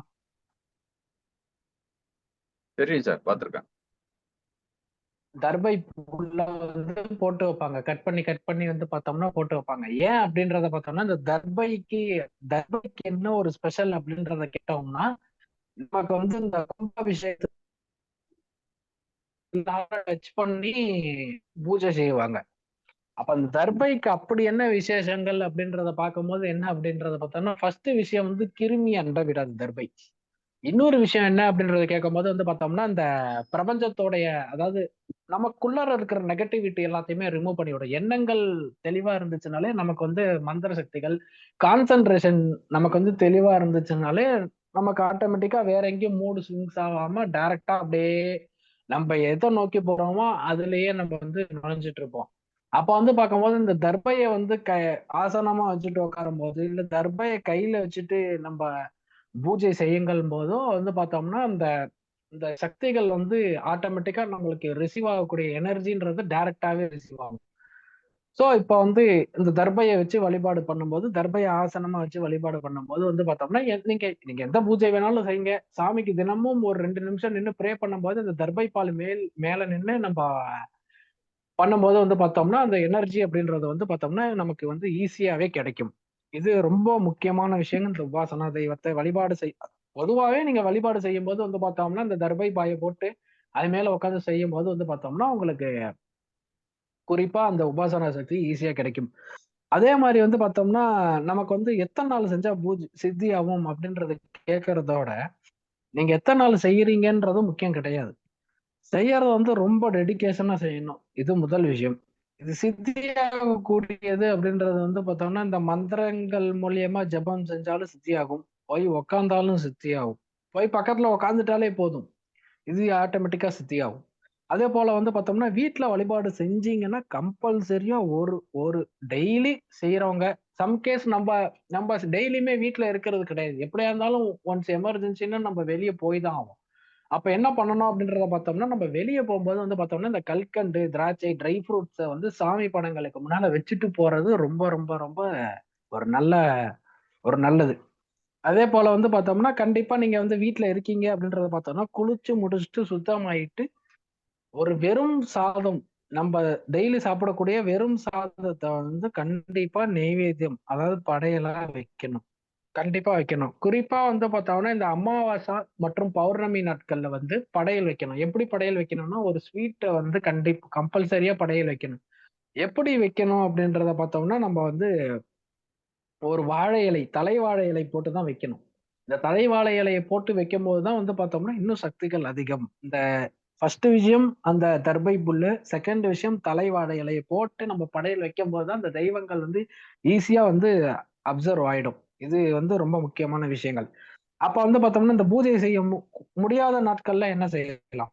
தெரியும் சார், பார்த்திருக்கேன். தர்பை உள்ள வந்து போட்டு வைப்பாங்க. கட் பண்ணி வந்து பார்த்தோம்னா போட்டு வைப்பாங்க. ஏன் அப்படின்றத பார்த்தோம்னா, இந்த தர்பைக்கு என்ன ஒரு ஸ்பெஷல் அப்படின்றத கேட்டோம்னா, நமக்கு வந்து இந்த கும்பாபிஷேகத்துல டச் பண்ணி பூஜை செய்வாங்க. அப்ப அந்த தர்பைக்கு அப்படி என்ன விசேஷங்கள் அப்படின்றத பார்க்கும்போது என்ன அப்படின்றத பார்த்தோம்னா, ஃபர்ஸ்ட் விஷயம் வந்து கிருமி அண்ட விடாது தர்பை. இன்னொரு விஷயம் என்ன அப்படின்றத கேட்கும்போது வந்து பார்த்தோம்னா, இந்த பிரபஞ்சத்தோடைய, அதாவது நமக்குள்ளார இருக்கிற நெகட்டிவிட்டி எல்லாத்தையுமே ரிமூவ் பண்ணிவிடும். எண்ணங்கள் தெளிவா இருந்துச்சுனாலே நமக்கு வந்து மந்திர சக்திகள், கான்சென்ட்ரேஷன் நமக்கு வந்து தெளிவா இருந்துச்சுனாலே நமக்கு ஆட்டோமேட்டிக்கா வேற எங்கேயும் மூடு ஸ்விங்ஸ் ஆகாம டைரக்டா அப்படியே நம்ம எதை நோக்கி போறோமோ அதுலயே நம்ம வந்து நுழைஞ்சிட்டு இருப்போம். அப்ப வந்து பார்க்கும்போது இந்த தர்பைய வந்து ஆசனமா வச்சுட்டு உட்காரும் போது, இல்ல தர்பைய கையில வச்சுட்டு நம்ம பூஜை செய்யுங்கள் போதோ வந்து பார்த்தோம்னா, அந்த இந்த சக்திகள் வந்து ஆட்டோமேட்டிக்கா நம்மளுக்கு ரிசீவ் ஆகக்கூடிய எனர்ஜின்றது டைரக்டாவே ரிசீவ் ஆகும். சோ இப்ப வந்து இந்த தர்பைய வச்சு வழிபாடு பண்ணும்போது, தர்பைய ஆசனமா வச்சு வழிபாடு பண்ணும்போது வந்து பார்த்தோம்னா, நீங்க நீங்க எந்த பூஜை வேணாலும் செய்யுங்க. சாமிக்கு தினமும் ஒரு 2 நிமிஷம் நின்னு ப்ரே பண்ணும்போது, இந்த தர்பை பால் மேல நின்னு நம்ம பண்ணும்போது வந்து பார்த்தோம்னா, அந்த எனர்ஜி அப்படின்றது வந்து பார்த்தோம்னா, நமக்கு வந்து ஈஸியாவே கிடைக்கும். இது ரொம்ப முக்கியமான விஷயம். இந்த உபாசனா தெய்வத்தை வழிபாடு பொதுவாவே நீங்க வழிபாடு செய்யும்போது வந்து பார்த்தோம்னா, இந்த தர்பை பாய போட்டு அது மேல உட்கார்ந்து செய்யும்போது வந்து பார்த்தோம்னா, உங்களுக்கு குறிப்பா அந்த உபாசனா சக்தி ஈஸியா கிடைக்கும். அதே மாரி வந்து பார்த்தோம்னா, நமக்கு வந்து எத்தன நாள் செஞ்சா சித்தியாகும் அப்படின்றத கேட்கிறதோட, நீங்க எத்தன நாள் செய்யறீங்கன்றது முக்கியம் கிடையாது. செய்யறது வந்து ரொம்ப டெடிகேஷனா செய்யணும். இது முதல் விஷயம். இது சித்தியாகக்கூடியது அப்படின்றது வந்து பார்த்தோம்னா, இந்த மந்திரங்கள் மூலியமா ஜெபம் செஞ்சாலும் சித்தியாகும். போய் உட்கார்ந்தாலும் சித்தியாகும். போய் பக்கத்துல உட்கார்ந்துட்டாலே போதும். இது ஆட்டோமேட்டிக்கா சித்தியாகும். அதே போல வந்து பார்த்தோம்னா, வீட்ல வழிபாடு செஞ்சீங்கன்னா கம்பல்சரியா ஒரு ஒரு டெய்லி செய்யறவங்க, சம் கேஸ் நம்ப டெய்லியுமே வீட்ல இருக்கிறது கிடையாது. எப்படியா இருந்தாலும் ஒன்ஸ் எமர்ஜென்சின்னா நம்ம வெளிய போய் தான் ஆவோம். அப்ப என்ன பண்ணணும் அப்படின்றத பார்த்தோம்னா, நம்ம வெளிய போம்போது வந்து பார்த்தோம்னா, இந்த கல்கண்டு, திராட்சை, ட்ரை ஃப்ரூட்ஸ வந்து சாமி படங்களுக்கு முன்னால வச்சுட்டு போறது ரொம்ப ரொம்ப ரொம்ப ஒரு நல்லது. அதே போல வந்து பார்த்தோம்னா, கண்டிப்பா நீங்க வந்து வீட்ல இருக்கீங்க அப்படின்றத பார்த்தோம்னா, குளிச்சு முடிச்சுட்டு சுத்தமாயிட்டு, ஒரு வெறும் சாதம், நம்ப டெய்லி சாப்பிடக்கூடிய வெறும் சாதத்த வந்து கண்டிப்பா நெய்வேத்தியம், அதாவது படையலா வைக்கணும். கண்டிப்பா வைக்கணும். குறிப்பா வந்து பார்த்தோம்னா, இந்த அமாவாசை மற்றும் பௌர்ணமி நாட்கள்ல வந்து படையல் வைக்கணும். எப்படி படையல் வைக்கணும்னா, ஒரு ஸ்வீட்ட வந்து கம்பல்சரியா படையல் வைக்கணும். எப்படி வைக்கணும் அப்படின்றத பார்த்தோம்னா, நம்ம வந்து ஒரு வாழை இலை, தலை வாழை இலை போட்டு தான் வைக்கணும். இந்த தலை வாழை இலைய போட்டு வைக்கும்போது தான் வந்து பார்த்தோம்னா, இன்னும் சக்திகள் அதிகம். இந்த ஃபர்ஸ்ட் விஷயம் அந்த தர்பை புல்லு. 2nd விஷயம் தலை வாழை இலைய போட்டு நம்ம படையல் வைக்கும்போது தான், அந்த தெய்வங்கள் வந்து ஈஸியா வந்து அப்சர்வ் ஆயிடும். இது வந்து ரொம்ப முக்கியமான விஷயங்கள். அப்ப வந்து பார்த்தோம்னா, இந்த பூஜை செய்ய முடியாத நாட்கள்ல என்ன செய்யலாம்?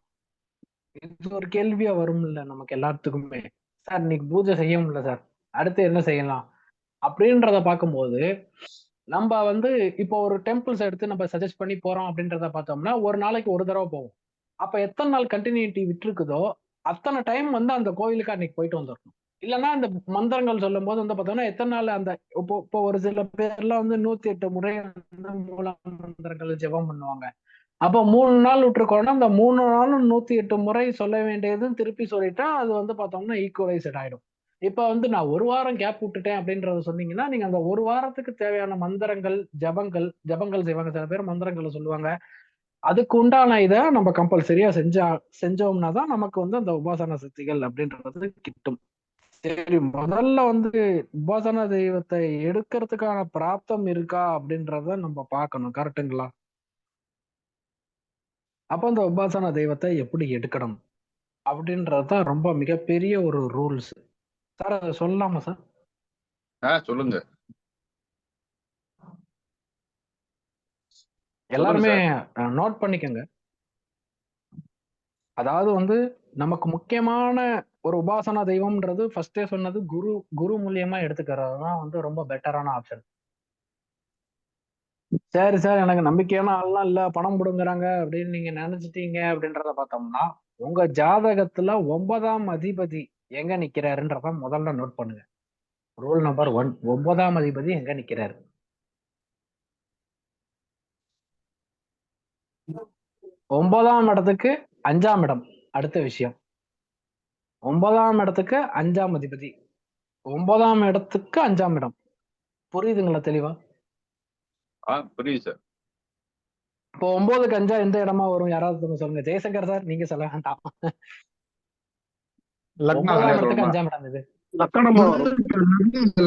இது ஒரு கேள்வியா வரும்ல நமக்கு எல்லாத்துக்குமே. சார் இன்னைக்கு பூஜை செய்ய முடியல சார். அடுத்து என்ன செய்யலாம்? அப்படின்றத பார்க்கும்போது, நம்ப வந்து இப்போ ஒரு டெம்பிள்ஸ் எடுத்து நம்ம சஜெஸ்ட் பண்ணி போறோம் அப்படின்றத பார்த்தோம்னா, ஒரு நாளைக்கு ஒரு தடவ போவோம். அப்ப எத்தன நாள் கன்டினியூட்டி விட்டுருக்குதோ, அத்தன டைம் வந்து அந்த கோவிலுக்கு அன்னைக்கு போயிட்டு வந்துரணும். இல்லன்னா இந்த மந்திரங்கள் சொல்லும்போது வந்து பார்த்தோம்னா, எத்தன நாள் அந்த இப்போ இப்போ ஒரு சில பேர்லாம் வந்து 108 முறை வந்து மூல மந்திரங்கள் ஜெபம் பண்ணுவாங்க. அப்போ 3 நாள் விட்டுருக்கோம்னா, அந்த 3 நாளும் 108 முறை சொல்ல வேண்டியதும் திருப்பி சொல்லிட்டா, அது வந்து பார்த்தோம்னா ஈக்குவலைஸ்ட் ஆயிடும். இப்ப வந்து நான் 1 வாரம் கேப் விட்டுட்டேன் அப்படின்றத சொன்னீங்கன்னா, நீங்க அந்த 1 வாரத்துக்கு தேவையான மந்திரங்கள், ஜெபங்கள் செய்வாங்க. சில பேர் மந்திரங்கள சொல்லுவாங்க. அதுக்கு உண்டான இத நம்ம கம்பல்சரியா செஞ்சோம்னா தான் நமக்கு வந்து அந்த உபாசனா சக்திகள் அப்படின்றது கிட்டும். சரி, முதல்ல வந்து உபாசனா தெய்வத்தை எடுக்கிறதுக்கான பிராப்தம் இருக்கா அப்படின்றத நம்ம பார்க்கணும். கரெக்ட்டுங்களா? அப்ப அந்த உபாசனா தெய்வத்தை எப்படி எடுக்கணும்? அப்படின்றது தான் ரொம்ப மிகப்பெரிய ஒரு ரூல்ஸ். சார் அதை சொல்லலாமா சார்? சொல்லுங்க எல்லாருமே சார். நோட் பண்ணிக்கோங்க. அதாவது வந்து நமக்கு முக்கியமான ஒரு உபாசனா தெய்வம்ன்றது ஃபர்ஸ்டே சொன்னது குரு மூலியமா எடுத்துக்கிறது தான் வந்து ரொம்ப பெட்டரான ஆப்ஷன். சரி சார், எனக்கு நம்பிக்கையான ஆள்லாம் இல்ல, பணம் கொடுங்குறாங்க அப்படின்னு நீங்க நினைச்சிட்டீங்க அப்படின்றத பார்த்தோம்னா, உங்க ஜாதகத்துல 9ஆம் அதிபதி எங்க நிக்கிறாருன்றத முதல்ல நோட் பண்ணுங்க. ரூல் நம்பர் 1, 9ஆம் அதிபதி எங்க நிக்கிறாரு. 9ஆம் இடத்துக்கு 5ஆம் இடம். அடுத்த விஷயம், 9ஆம் இடத்துக்கு 5ஆம் அதிபதி, 9ஆம் இடத்துக்கு 5ஆம் இடம். புரியுதுங்களா தெளிவா? புரியுது சார். இப்போ 9க்கு 5 எந்த இடமா வரும்? யாராவது சொல்லுங்க. ஜெயசங்கர் சார், நீங்க சொல்ல வேண்டாம். 9ஆம் இடத்துக்கு 5ஆம் இடம் இது. லக்னமா வரும்.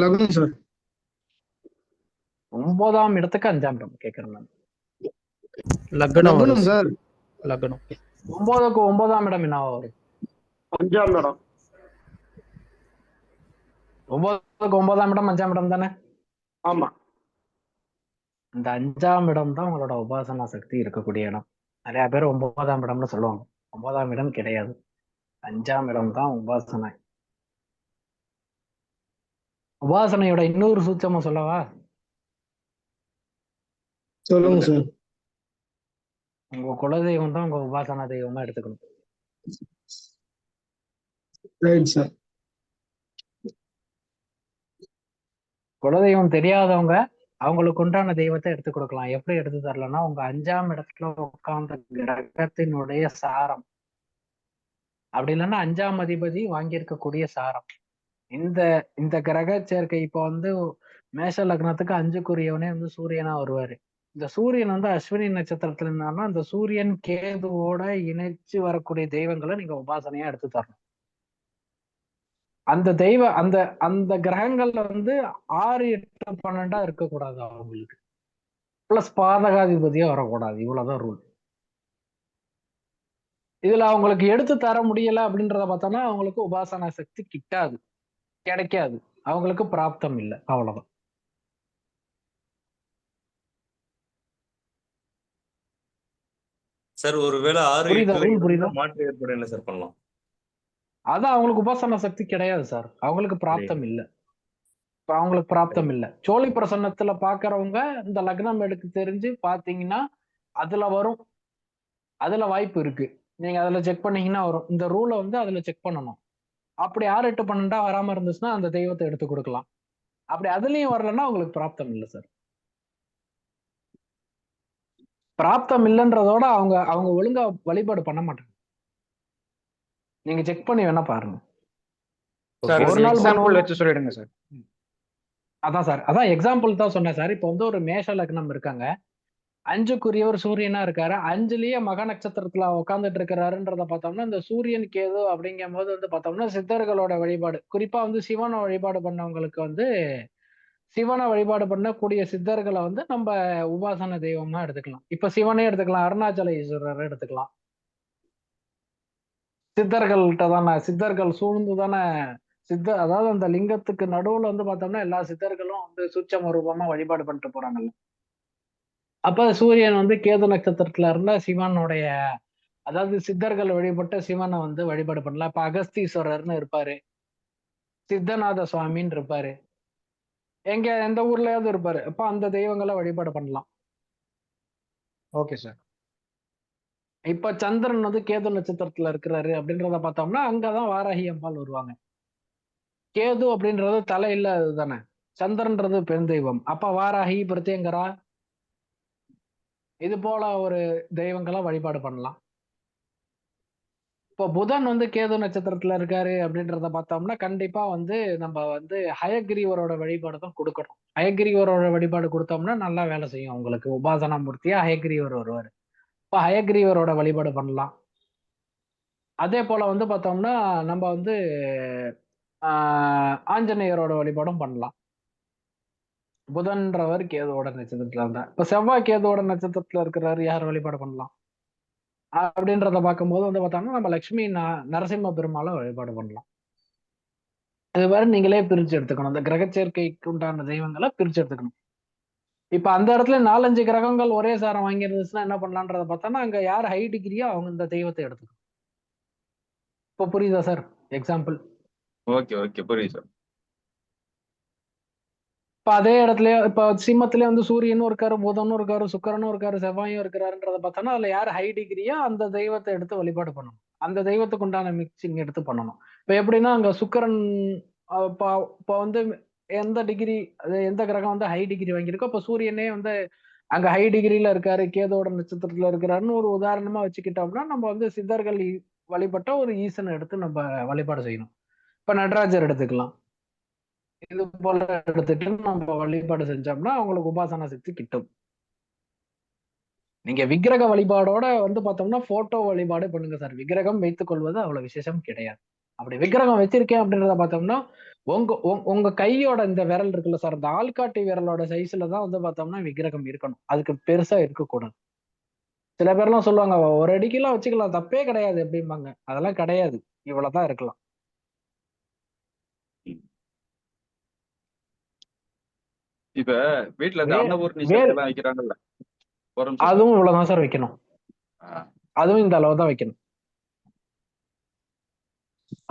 லக்னம் சார். 9ஆம் இடத்துக்கு 5ஆம் இடம் கேட்கிறேன் நான். லக்னம் சார். லக்னம் 9க்கு 9ஆம் இடம் என்னவா வரும்? 5ஆம் இடம். 9க்கு 9ஆம் இடம் 5ஆம் இடம் தானே? ஆமா. இந்த 5ஆம் இடம் தான் உங்களோட உபாசனா சக்தி இருக்கக்கூடிய இடம். நிறைய பேர் 9ஆம் இடம்னு சொல்லுவாங்க. 9ஆம் இடம் கிடையாது, 5ஆம் இடம் தான் உபாசனை. உபாசனையோட இன்னொரு சூட்சமா சொல்லவா? சொல்லுங்க சார். உங்க குலதெய்வம் தான் உங்க உபாசனா தெய்வமா எடுத்துக்கணும். Right sir. குலதெய்வம் தெரியாதவங்க அவங்களுக்கு உண்டான தெய்வத்தை எடுத்து கொடுக்கலாம். எப்படி எடுத்து தரலன்னா, உங்க 5ஆம் இடத்துல உட்கார்ந்த கிரகத்தினுடைய சாரம், அப்படி இல்லைன்னா 5ஆம் அதிபதி வாங்கியிருக்கக்கூடிய சாரம். இந்த இந்த கிரக சேர்க்கை இப்போ வந்து மேஷ லக்னத்துக்கு 5க்குரியவனே வந்து சூரியனா வருவாரு. இந்த சூரியன் வந்து அஸ்வினி நட்சத்திரத்துல இருந்தாருன்னா, அந்த சூரியன் கேதுவோட இணைச்சு வரக்கூடிய தெய்வங்களை நீங்க உபாசனையா எடுத்து தரணும். அந்த அந்த அந்த கிரகங்கள்ல வந்து 6, 8, 12 இருக்கக்கூடாது அவங்களுக்கு. பிளஸ் பாதகாதிபதியா வரக்கூடாது. இவ்வளவுதான் ரூல். இதுல அவங்களுக்கு எடுத்து தர முடியல அப்படின்றத பார்த்தோம்னா, அவங்களுக்கு உபாசனா சக்தி கிட்டாது, கிடைக்காது, அவங்களுக்கு பிராப்தம் இல்லை, அவ்வளவுதான். சார் ஒருவேளை 6, புரியுதா? 8ல ரூல் இருந்தா புரியுதா? மாற்று ஏற்படும் என்ன சார் பண்ணலாம்? அதான் அவங்களுக்கு உபாசனா சக்தி கிடையாது சார், அவங்களுக்கு பிராப்தம் இல்லை. இப்ப அவங்களுக்கு பிராப்தம் இல்லை. சோழி பிரசன்னத்துல பாக்குறவங்க இந்த லக்னம் எடுத்து தெரிஞ்சு பாத்தீங்கன்னா அதுல வரும், அதுல வாய்ப்பு இருக்கு. நீங்க அதுல செக் பண்ணீங்கன்னா வரும். இந்த ரூலை வந்து அதுல செக் பண்ணணும். அப்படி 6, 8, 12 வராம இருந்துச்சுன்னா அந்த தெய்வத்தை எடுத்து கொடுக்கலாம். அப்படி அதுலயும் வரலன்னா உங்களுக்கு பிராப்தம் இல்லை சார். பிராப்தம் இல்லைன்றதோட அவங்க அவங்க ஒழுங்கா வழிபாடு பண்ண மாட்டாங்க. நீங்க செக் பண்ணி வேணா பாருங்க. சார் ஒரு நாள் எக்ஸாம்பிள் பண்ணுவோம். வச்சு சொல்லிடுங்க சார். அதான் சார், அதான் எக்ஸாம்பிள் தான் சொன்னேன் சார். இப்போ வந்து ஒரு மேஷ லக்னம் இருக்காங்க, 5க்குரியவர் சூரியனா இருக்காரு, 5லயே மக நட்சத்திரத்துல உட்கார்ந்துட்டு இருக்கிறாருன்றத பார்த்தோம்னா, இந்த சூரியன் கேது அப்படிங்கும் போது வந்து பார்த்தோம்னா சித்தர்களோட வழிபாடு, குறிப்பா வந்து சிவனை வழிபாடு பண்ணவங்களுக்கு வந்து சிவனை வழிபாடு பண்ணக்கூடிய சித்தர்களை வந்து நம்ம உபாசன தெய்வமா எடுத்துக்கலாம். இப்ப சிவனே எடுத்துக்கலாம், அருணாச்சல ஈஸ்வரர் எடுத்துக்கலாம். சித்தர்கள்ட்ட தானே, சித்தர்கள் சூழ்ந்து தானே அதாவது அந்த லிங்கத்துக்கு நடுவுல வந்து பார்த்தோம்னா எல்லா சித்தர்களும் வந்து சூட்சம ரூபமா வழிபாடு பண்ணிட்டு போறாங்கல்ல. அப்ப சூரியன் வந்து கேது நட்சத்திரத்துல இருந்தா சிவனுடைய, அதாவது சித்தர்கள் வழிபட்ட சிவனை வந்து வழிபாடு பண்ணலாம். இப்ப அகஸ்தீஸ்வரர்னு இருப்பாரு, சித்தநாத சுவாமின்னு இருப்பாரு, எந்த ஊர்லயாவது இருப்பாரு. அப்ப அந்த தெய்வங்களை வழிபாடு பண்ணலாம். Okay sir. இப்ப சந்திரன் வந்து கேது நட்சத்திரத்துல இருக்கிறாரு அப்படின்றத பார்த்தோம்னா அங்கதான் வாராகி அம்பாள் வருவாங்க. கேது அப்படின்றது தலை இல்லாதது தானே, சந்திரன்றது பெண் தெய்வம். அப்ப வாராகி, பிரத்யங்கரா, இது போல ஒரு தெய்வங்களை வழிபாடு பண்ணலாம். இப்போ புதன் வந்து கேது நட்சத்திரத்துல இருக்காரு அப்படின்றத பார்த்தோம்னா கண்டிப்பா வந்து நம்ம வந்து ஹயகிரீவரோட வழிபாடு தான் கொடுக்கணும். ஹயகிரீவரோட வழிபாடு கொடுத்தோம்னா நல்லா வேலை செய்யும். உங்களுக்கு உபாசனா மூர்த்தியா ஹயகிரீவர் வருவாரு. இப்போ ஹயகிரீவரோட வழிபாடு பண்ணலாம். அதே போல வந்து பார்த்தோம்னா நம்ம வந்து ஆஞ்சநேயரோட வழிபாடும் பண்ணலாம். புதன்றவர் கேதுவோட நட்சத்திரத்துல இருந்தா, இப்ப செவ்வாய் கேதுவோட நட்சத்திரத்துல இருக்கிறாரு, யார் வழிபாடு பண்ணலாம் அப்படின்றத பார்க்கும்போது வந்து பார்த்தோம்னா நம்ம லட்சுமி நரசிம்ம பெருமாளை வழிபாடு பண்ணலாம். அது வேற நீங்களே பிரிச்சு எடுத்துக்கணும். அந்த கிரக சேர்க்கைக்கு உண்டான தெய்வங்களை பிரிச்சு எடுத்துக்கணும். இப்ப அந்த இடத்துல 4-5 கிரகங்கள் ஒரே சாரம் வாங்கி இருந்துச்சுன்னா என்ன பண்ணலான்றத பார்த்தோம்னா, அங்க யார் ஹை டிகிரியோ அவங்க இந்த தெய்வத்தை எடுத்துக்கணும். இப்ப புரியுதா சார்? எக்ஸாம்பிள். ஓகே ஓகே புரியுது சார். இப்ப அதே இடத்துல இப்ப சிம்மத்திலே வந்து சூரியனும் இருக்காரு, புதனும் இருக்காரு, சுக்கிரனும் இருக்காரு, செவ்வாயும் இருக்காருன்றத பார்த்தோம்னா அதுல யார் ஹை டிகிரியோ அந்த தெய்வத்தை எடுத்து வழிபாடு பண்ணணும். அந்த தெய்வத்துக்கு உண்டான மிக்சிங் எடுத்து பண்ணணும். இப்ப எப்படின்னா அங்க சுக்கிரன் இப்ப வந்து எந்த டிகிரி எந்த கிரகம் வந்து ஹை டிகிரி வாங்கியிருக்கோ இப்ப சூரியனே வந்து அங்க ஹை டிகிரில இருக்காரு, கேதோட நட்சத்திரத்துல இருக்கிறாருன்னு ஒரு உதாரணமா வச்சுக்கிட்டோம்னா நம்ம வந்து சித்தர்கள் வழிபட்ட ஒரு ஈசனை எடுத்து நம்ம வழிபாடு செய்யணும். இப்ப நடராஜர் எடுத்துக்கலாம். இது போல எடுத்துட்டு நம்ம வழிபாடு செஞ்சோம்னா அவங்களுக்கு உபாசனா சக்தி கிட்டும். நீங்க விக்கிரக வழிபாடோட வந்து பார்த்தோம்னா போட்டோ வழிபாடு பண்ணுங்க சார். விக்கிரகம் வைத்துக் கொள்வது அவ்வளவு விசேஷம் கிடையாது. அப்படி விக்கிரகம் வச்சிருக்கேன் அப்படின்றத பார்த்தோம்னா உங்க கையோட இந்த விரல் இருக்குல்ல சார், இந்த ஆள்காட்டி விரலோட சைஸ்ல தான் வந்து பார்த்தோம்னா விக்கிரகம் இருக்கணும். அதுக்கு பெருசா இருக்கக்கூடாது. சில பேர்லாம் சொல்லுவாங்க ஒரு அடிக்கெல்லாம் வச்சுக்கலாம் தப்பே கிடையாது அப்படிம்பாங்க. அதெல்லாம் கிடையாது. இவ்வளவுதான் இருக்கலாம். இப்ப வீட்டுல இந்த வே அன்னபூர்ணி வே சிலை எல்லாம் வைக்கிறாங்கல்ல, ஒரு நிமிஷம் சார். அதுவும் இவ்வளவுதான் சார் வைக்கணும். ஆ, அதுவும் இந்த அளவு தான் வைக்கணும்.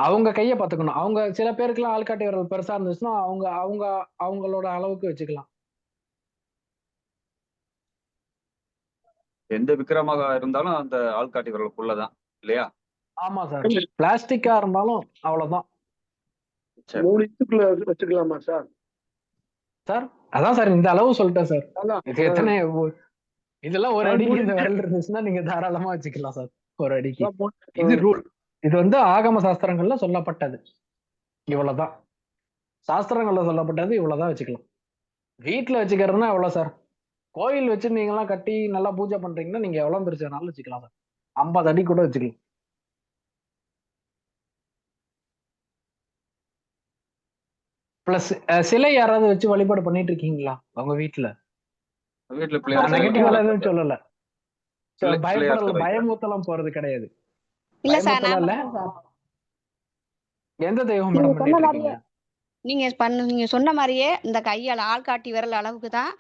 அவங்க கையை பார்த்துக்கணும். அவங்க சில பேருக்குலாம் ஆள்காட்டி விரல் பெருசா இருந்துச்சுன்னா அவங்க அவங்க அவங்களோட அளவுக்கு வச்சுக்கலாம். எந்த விக்கிரமாக இருந்தாலும் அந்த ஆள்காட்டி விரலுக்குள்ளதான் இல்லையா? ஆமா சார். பிளாஸ்டிக்கா இருந்தாலும் அவ்வளவுதான். சரி. 3 இன்ச்சுக்குள்ள வச்சுக்கலாமா சார்? சார் அதான் சார் இந்த அளவு சொல்லிட்டேன் சார். அதான். இது எத்தனை இதெல்லாம் ஒரு சார், அடிக்கு 3 இந்த இன்ச்சு. விரல் இருந்துச்சுன்னா நீங்க தாராளமா வச்சுக்கலாம் சார். ஒரு அடிக்கு. சார், இது ரூல். இது வந்து ஆகம சாஸ்திரங்கள்ல சொல்லப்பட்டது. இவ்வளவுதான். சாஸ்திரங்கள்ல சொல்லப்பட்டது இவ்வளவுதான் வச்சுக்கலாம். வீட்டுல வச்சுக்கிறதுனா எவ்வளவு சார்? கோயில் வச்சு நீங்க எல்லாம் கட்டி நல்லா பூஜை பண்றீங்கன்னா நீங்க எவ்வளவு பெருசு வேணாலும் வச்சுக்கலாம் சார். 50 அடி கூட வச்சுக்கலாம். பிளஸ் சிலை யாராவது வச்சு வழிபாடு பண்ணிட்டு இருக்கீங்களா உங்க வீட்டுல? வீட்டுல பிள்ளையார் நான் சிலை நெகட்டிவா வைக்கிறாங்க. எதுவும் சொல்லல. பிள்ளையார் பயப்படல, சிலை வைக்கிறாங்க. பயமுத்தலாம் போறது கிடையாது. இல்ல சார், பயமுத்தலாம் நான் இல்ல. பண்றேன் சார். எந்த தெய்வம் நீங்க மேடம் சொன்ன பண்ணிட்டு மாதிரியே இருக்கீங்க? நீங்க சொன்ன மாதிரியே இந்த கையால ஆள்காட்டி விரல் அளவுக்கு தான்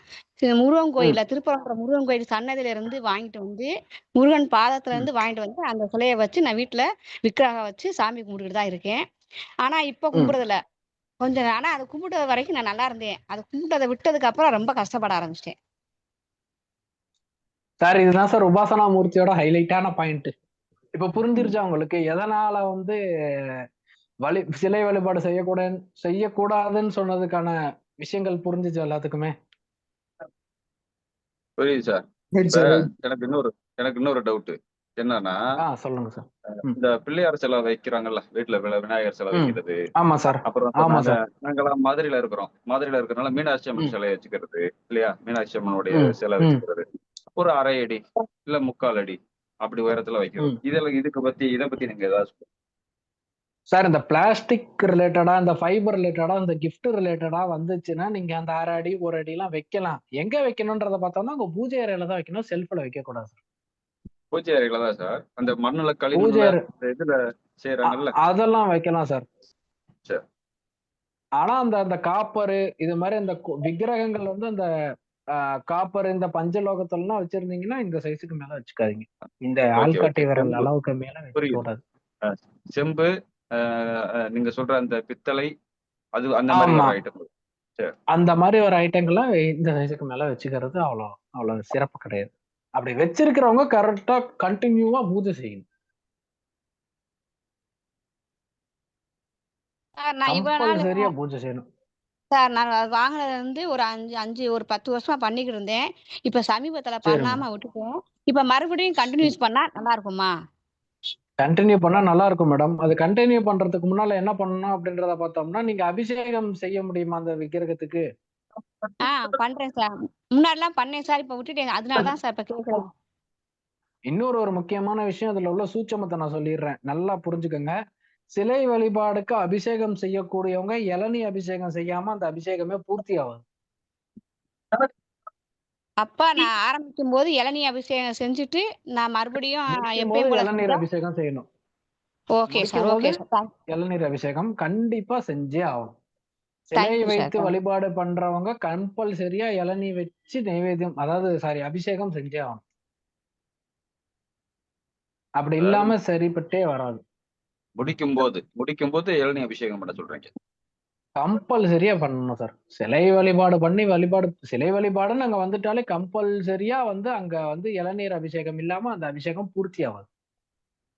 முருகன் கோயில்ல திருப்பரங்குன்ற முருகன் கோயில் சன்னதியில இருந்து வாங்கிட்டு வந்து முருகன் பாதத்துல இருந்து வாங்கிட்டு வந்து அந்த சிலையை வச்சு நான் வீட்டுல விக்கிரகம் வச்சு சாமி கும்பிட்டுட்டு தான் இருக்கேன். ஆனா இப்ப கும்பிடுறது இல்ல. கொஞ்சம் ஆனா அது கும்பிடுற வரைக்கும் நான் நல்லா இருந்தேன். அது கும்பிட்டதை விட்டதுக்கு அப்புறம் ரொம்ப கஷ்டப்பட ஆரம்பிச்சிட்டேன். சார் இதுதான் சார் உபாசனா மூர்த்தியோட ஹைலைட்டான பாயிண்ட். இப்ப புரிஞ்சிருச்சா உங்களுக்கு எதனால வந்து சிலை வழிபாடு செய்யக்கூடாதுன்னு சொன்னதுக்கான விஷயங்கள் புரிஞ்சுச்சு எல்லாத்துக்குமே? புரியுது சார். ரைட் இப்ப சார், ரைட். எனக்கு இன்னொரு டவுட் என்னன்னா, சொல்லுங்க சார். இந்த பிள்ளையார் சிலை வைக்கிறாங்கல்ல வீட்டுல, விநாயகர் சிலை வைக்கிறது, ஆமா சார். அப்புறம் ஆமா சார். நாங்கெல்லாம் மதுரையில இருக்கிறோம். மதுரையில இருக்கிறனால மீனாட்சி அம்மன் சிலையை வச்சுக்கிறது இல்லையா? மீனாட்சி அம்மனுடைய சிலை வச்சுக்கிறது ஒரு 1/2 அடி இல்ல 3/4 அடி அப்படி உயரத்துல வைக்கிறது. இதை பத்தி நீங்க ஏதாவது சார் இந்த பிளாஸ்டிக் ரிலேட்டடா இந்த ஃபைபர் ரிலேட்டடா இந்த கிஃப்ட் ரிலேட்டடா வந்துச்சுன்னா நீங்க அந்த 1/2 அடி 1 அடி எல்லாம் வைக்கலாம். எங்க வைக்கணும்ன்றத பார்த்தோம்னா உங்க பூஜை அறையில தான் வைக்கணும். செல்ஃப்ல வைக்க கூடாது. பூஜை அறையில தான் சார். அந்த மண்ணுல பூஜை கழிவுல அறை இதுல செய்யறாங்கல்ல, அதெல்லாம் வைக்கலாம் சார். சரி. ஆனா அந்த காப்பரு இது மாதிரி அந்த விக்கிரகங்கள் வந்து அந்த காப்பர் இந்த பஞ்சலோகத்தெல்லாம் வச்சிருந்தீங்கன்னா இந்த சைஸுக்கு மேல வச்சுக்காதீங்க. இந்த ஆள்காட்டி விரல் அளவுக்கு மேல வைக்க கூடாது. செம்பு நீங்க சொல்ற அந்த பித்தளை அது அந்த மாதிரி ஒரு ஐட்டம். அந்த மாதிரி ஒரு ஐட்டங்கள்லாம் இந்த சைஸுக்கு மேல வச்சுக்கிறது அவ்வளவு சிறப்பு கிடையாது. அப்படி வச்சிருக்கிறவங்க கரெக்டா கண்டினியூவா பூஜை செய்யணும். சார் நான் இவ்வளவு நாள் கம்பல்சரியா பூஜை செய்யணும். சார் நான் வாங்கினதுல இருந்து ஒரு 10 வருஷமா பண்ணிக்கிட்டு இருந்தேன். இப்ப சமீபத்துல பண்ணாம விட்டுட்டேன். இப்ப மறுபடியும் கண்டினியூஸ் பண்ணா நல்லா இருக்குமா? கண்டினியூ பண்ணா நல்லா இருக்கும் மேடம். அது கண்டினியூ பண்றதுக்கு முன்னால என்ன பண்ணணும் அப்படின்றத பார்த்தோம்னா நீங்க அபிஷேகம் செய்ய முடியுமா அந்த விக்கிரகத்துக்கு? பண்றேன் சார். முன்னாடிலாம் பண்ணேன் சார். இப்ப விட்டுட்டேன். அதனாலதான் சார் இப்ப கேக்குறேன். இன்னொரு ஒரு முக்கியமான விஷயம் அதுல உள்ள சூட்சமத்தை நான் சொல்லிடுறேன். நல்லா புரிஞ்சுக்கங்க. சிலை வழிபாடுக்கு அபிஷேகம் செய்யக்கூடியவங்க இளநீ அபிஷேகம் செய்யாம அந்த அபிஷேகமே பூர்த்தி ஆகாது. அப்பா நான் ஆரம்பிக்கும் போது இளநீர் அபிஷேகம் செஞ்சுட்டு நான் மறுபடியும் எப்பயும் போல இளநீர் அபிஷேகம் செய்யணும். ஓகே சார், முடிக்கும் போது ஓகே சார். இளநீர் அபிஷேகம் கண்டிப்பா செஞ்சே ஆகணும். சிலை தேங்க்யூ சார். வைத்து வழிபாடு பண்றவங்க கம்பல்சரியா இளநீர் வச்சு நைவேத்தியம், அதாவது சாரி அபிஷேகம் செஞ்சே ஆகணும். அப்படி அதாவது இல்லாம சரிப்பட்டே வராது. முடிக்கும் போது இளநீ அபிஷேகம் பண்ண சொல்றீங்க. கம்பல்சரியா பண்ணணும் சார். சிலை வழிபாடு பண்ணி சிலை வழிபாடுன்னு அங்க வந்துட்டாலே கம்பல்சரியா வந்து அங்க வந்து இளநீர் அபிஷேகம் இல்லாம அந்த அபிஷேகம் பூர்த்தி ஆகாது.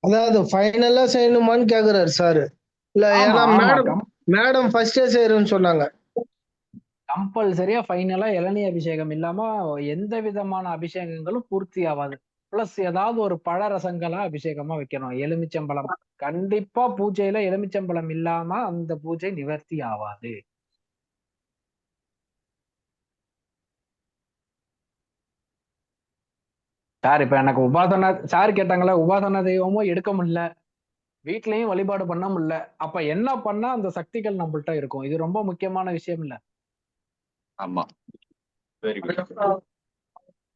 அதாவது ஃபைனலா செய்யணுமான்னு கேக்குறாரு சார். இல்ல ஆமா ஏன்னா ஆமா மேடம் ஃபர்ஸ்டே செய்யறேன்னு சொன்னாங்க. கம்பல்சரியா ஃபைனலா இளநீர் அபிஷேகம் இல்லாம எந்த விதமான அபிஷேகங்களும் பூர்த்தி ஆகாது. பிளஸ் ஏதாவது ஒரு பழ ரசங்களா அபிஷேகமா வைக்கணும். எலுமிச்சம்பழம் கண்டிப்பா பூஜையில எலுமிச்சம்பழம் இல்லாம அந்த பூஜை நிவர்த்தி ஆகாது. சார் இப்ப எனக்கு உபாசனா சார் கேட்டாங்களா, உபாசனா தெய்வமும் எடுக்க முடியல, வீட்லயும் வழிபாடு பண்ண முடியல, அப்ப என்ன பண்ணா அந்த சக்திகள் நம்மள்ட்ட இருக்கும்? இது ரொம்ப முக்கியமான விஷயம் இல்ல. ஆமா, வெரி குட்.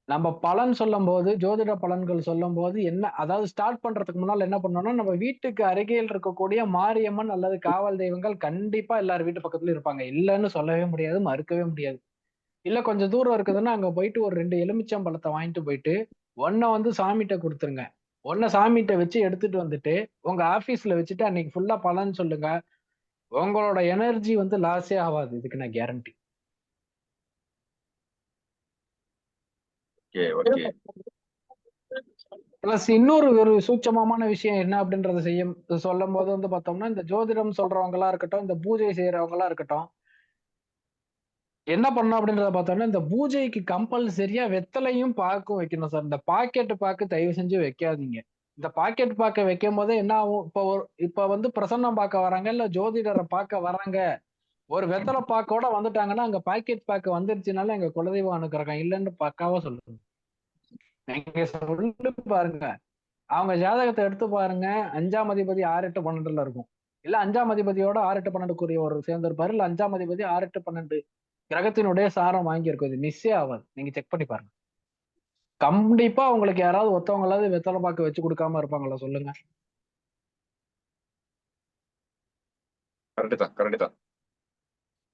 நம்ம பலன் சொல்லும் போது, ஜோதிட பலன்கள் சொல்லும் போது என்ன, அதாவது ஸ்டார்ட் பண்றதுக்கு முன்னால என்ன பண்ணணும்னா, நம்ம வீட்டுக்கு அருகில் இருக்கக்கூடிய மாரியம்மன் அல்லது காவல் தெய்வங்கள் கண்டிப்பா எல்லார் வீட்டு பக்கத்துல இருப்பாங்க. இல்லைன்னு சொல்லவே முடியாது, மறுக்கவே முடியாது. இல்ல கொஞ்சம் தூரம் இருக்குதுன்னா அங்க போயிட்டு ஒரு 2 எலுமிச்சம்பழத்தை வாங்கிட்டு போயிட்டு ஒன்ன வந்து சாமிகிட்ட கொடுத்துருங்க. ஒன்ன சாமிகிட்ட வச்சு எடுத்துட்டு வந்துட்டு உங்க ஆபீஸ்ல வச்சுட்டு அன்னைக்கு ஃபுல்லா பலன் சொல்லுங்க. உங்களோட எனர்ஜி வந்து லாஸே ஆகாது. இதுக்கு நான் கேரண்டி. Okay okay. பிளஸ் இன்னொரு ஒரு சூட்சமமான விஷயம் என்ன அப்படின்றத சொல்லும் போது வந்து பார்த்தோம்னா, இந்த ஜோதிடம் சொல்றவங்களா இருக்கட்டும், இந்த பூஜை செய்யறவங்களா இருக்கட்டும், என்ன பண்ணணும் அப்படின்றத பார்த்தோம்னா, இந்த பூஜைக்கு கம்பல்சரியா வெத்தலையும் பாக்கும் வைக்கணும் சார். இந்த பாக்கெட் பாக்கு தயவு செஞ்சு வைக்காதீங்க. இந்த பாக்கெட் பாக்க வைக்கும் போதே என்ன ஆகும், இப்ப வந்து பிரசன்னம் பார்க்க வராங்க, இல்ல ஜோதிடரை பார்க்க வராங்க, ஒரு வெத்தலை பாக்கோட வந்துட்டாங்கன்னா அங்க பாக்கெட் பாக்கு வந்துருச்சுனால எங்க குலதெய்வம் அனுக்கிரகம் இல்லைன்னு பக்காவா சொல்லுங்க. நீங்க சொல்லி பாருங்க, அவங்க ஜாதகத்தை எடுத்து பாருங்க. 5ஆம் அதிபதி 6, 8, 12ல இருக்கும். இல்ல 5ஆம் அதிபதியோட 6, 8, 12 ஒரு சேர்ந்திருப்பாரு. இல்ல 5ஆம் அதிபதி 6, 8, 12 கிரகத்தினுடைய சாரம் வாங்கியிருக்கும். இது மிஸ்ஸே ஆகாது. நீங்க செக் பண்ணி பாருங்க. கண்டிப்பா உங்களுக்கு யாராவது ஒருத்தவங்களாவது வெத்தலை பாக்கு வச்சு கொடுக்காம இருப்பாங்களா சொல்லுங்க? கரெக்ட் தான், கரெக்ட் தான்.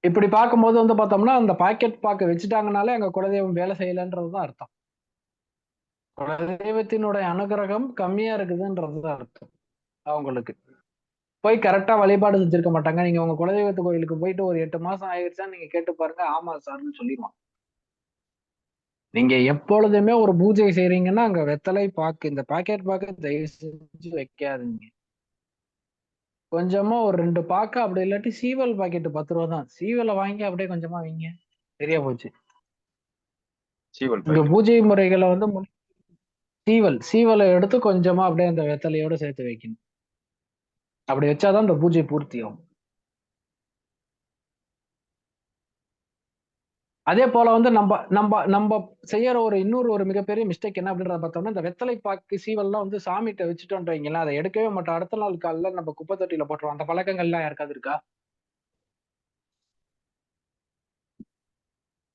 இப்படி பார்க்கும்போது வந்து பார்த்தோம்னா, அந்த பாக்கெட் பாக்கு வச்சுட்டாங்கனாலே அங்க குலதெய்வம் வேலை செய்யலன்றதுதான் அர்த்தம். குலதெய்வத்தினுடைய அனுகிரகம் கம்மியா இருக்குதுன்றதுதான் அர்த்தம். அவங்களுக்கு போய் கரெக்டா வழிபாடு செஞ்சிருக்க மாட்டாங்க. நீங்க உங்க குலதெய்வத்து கோயிலுக்கு போயிட்டு ஒரு 8 மாசம் ஆயிடுச்சா நீங்க கேட்டு பாருங்க, ஆமா சார்னு சொல்லிடுவான். நீங்க எப்பொழுதுமே ஒரு பூஜை செய்றீங்கன்னா அங்க வெத்தலை பாக்கு, இந்த பாக்கெட் பாக்கு தயவு செஞ்சு வைக்காதீங்க. கொஞ்சமா ஒரு 2 பாக்கு, அப்படி இல்லாட்டி சீவல் பாக்கெட் 10 ரூபா தான், சீவலை வாங்கி அப்படியே கொஞ்சமா வைங்க. சரியா போச்சு. சீவல் இங்க பாக்கெட். பூஜை முறைகளை வந்து சீவலை எடுத்து கொஞ்சமா அப்படியே அந்த வெத்தலையோட சேர்த்து வைக்கணும். அப்படி வச்சாதான் இந்த பூஜை பூர்த்தி ஆகும். அதே போல வந்து நம்ம நம்ம நம்ம செய்யற இன்னொரு ஒரு மிகப்பெரிய மிஸ்டேக் என்ன அப்படின்றத பார்த்தோம்னா, இந்த வெத்தலை பாக்கு சீவல்லாம் வந்து சாமிகிட்ட வச்சுட்டோம்னு வைங்களேன், அதை எடுக்கவே மாட்டோம். அடுத்த நாள் காலைல நம்ம குப்பை தொட்டியில போட்டுருவோம். அந்த பழக்கங்கள்லாம் யாருக்காவது இருக்கா?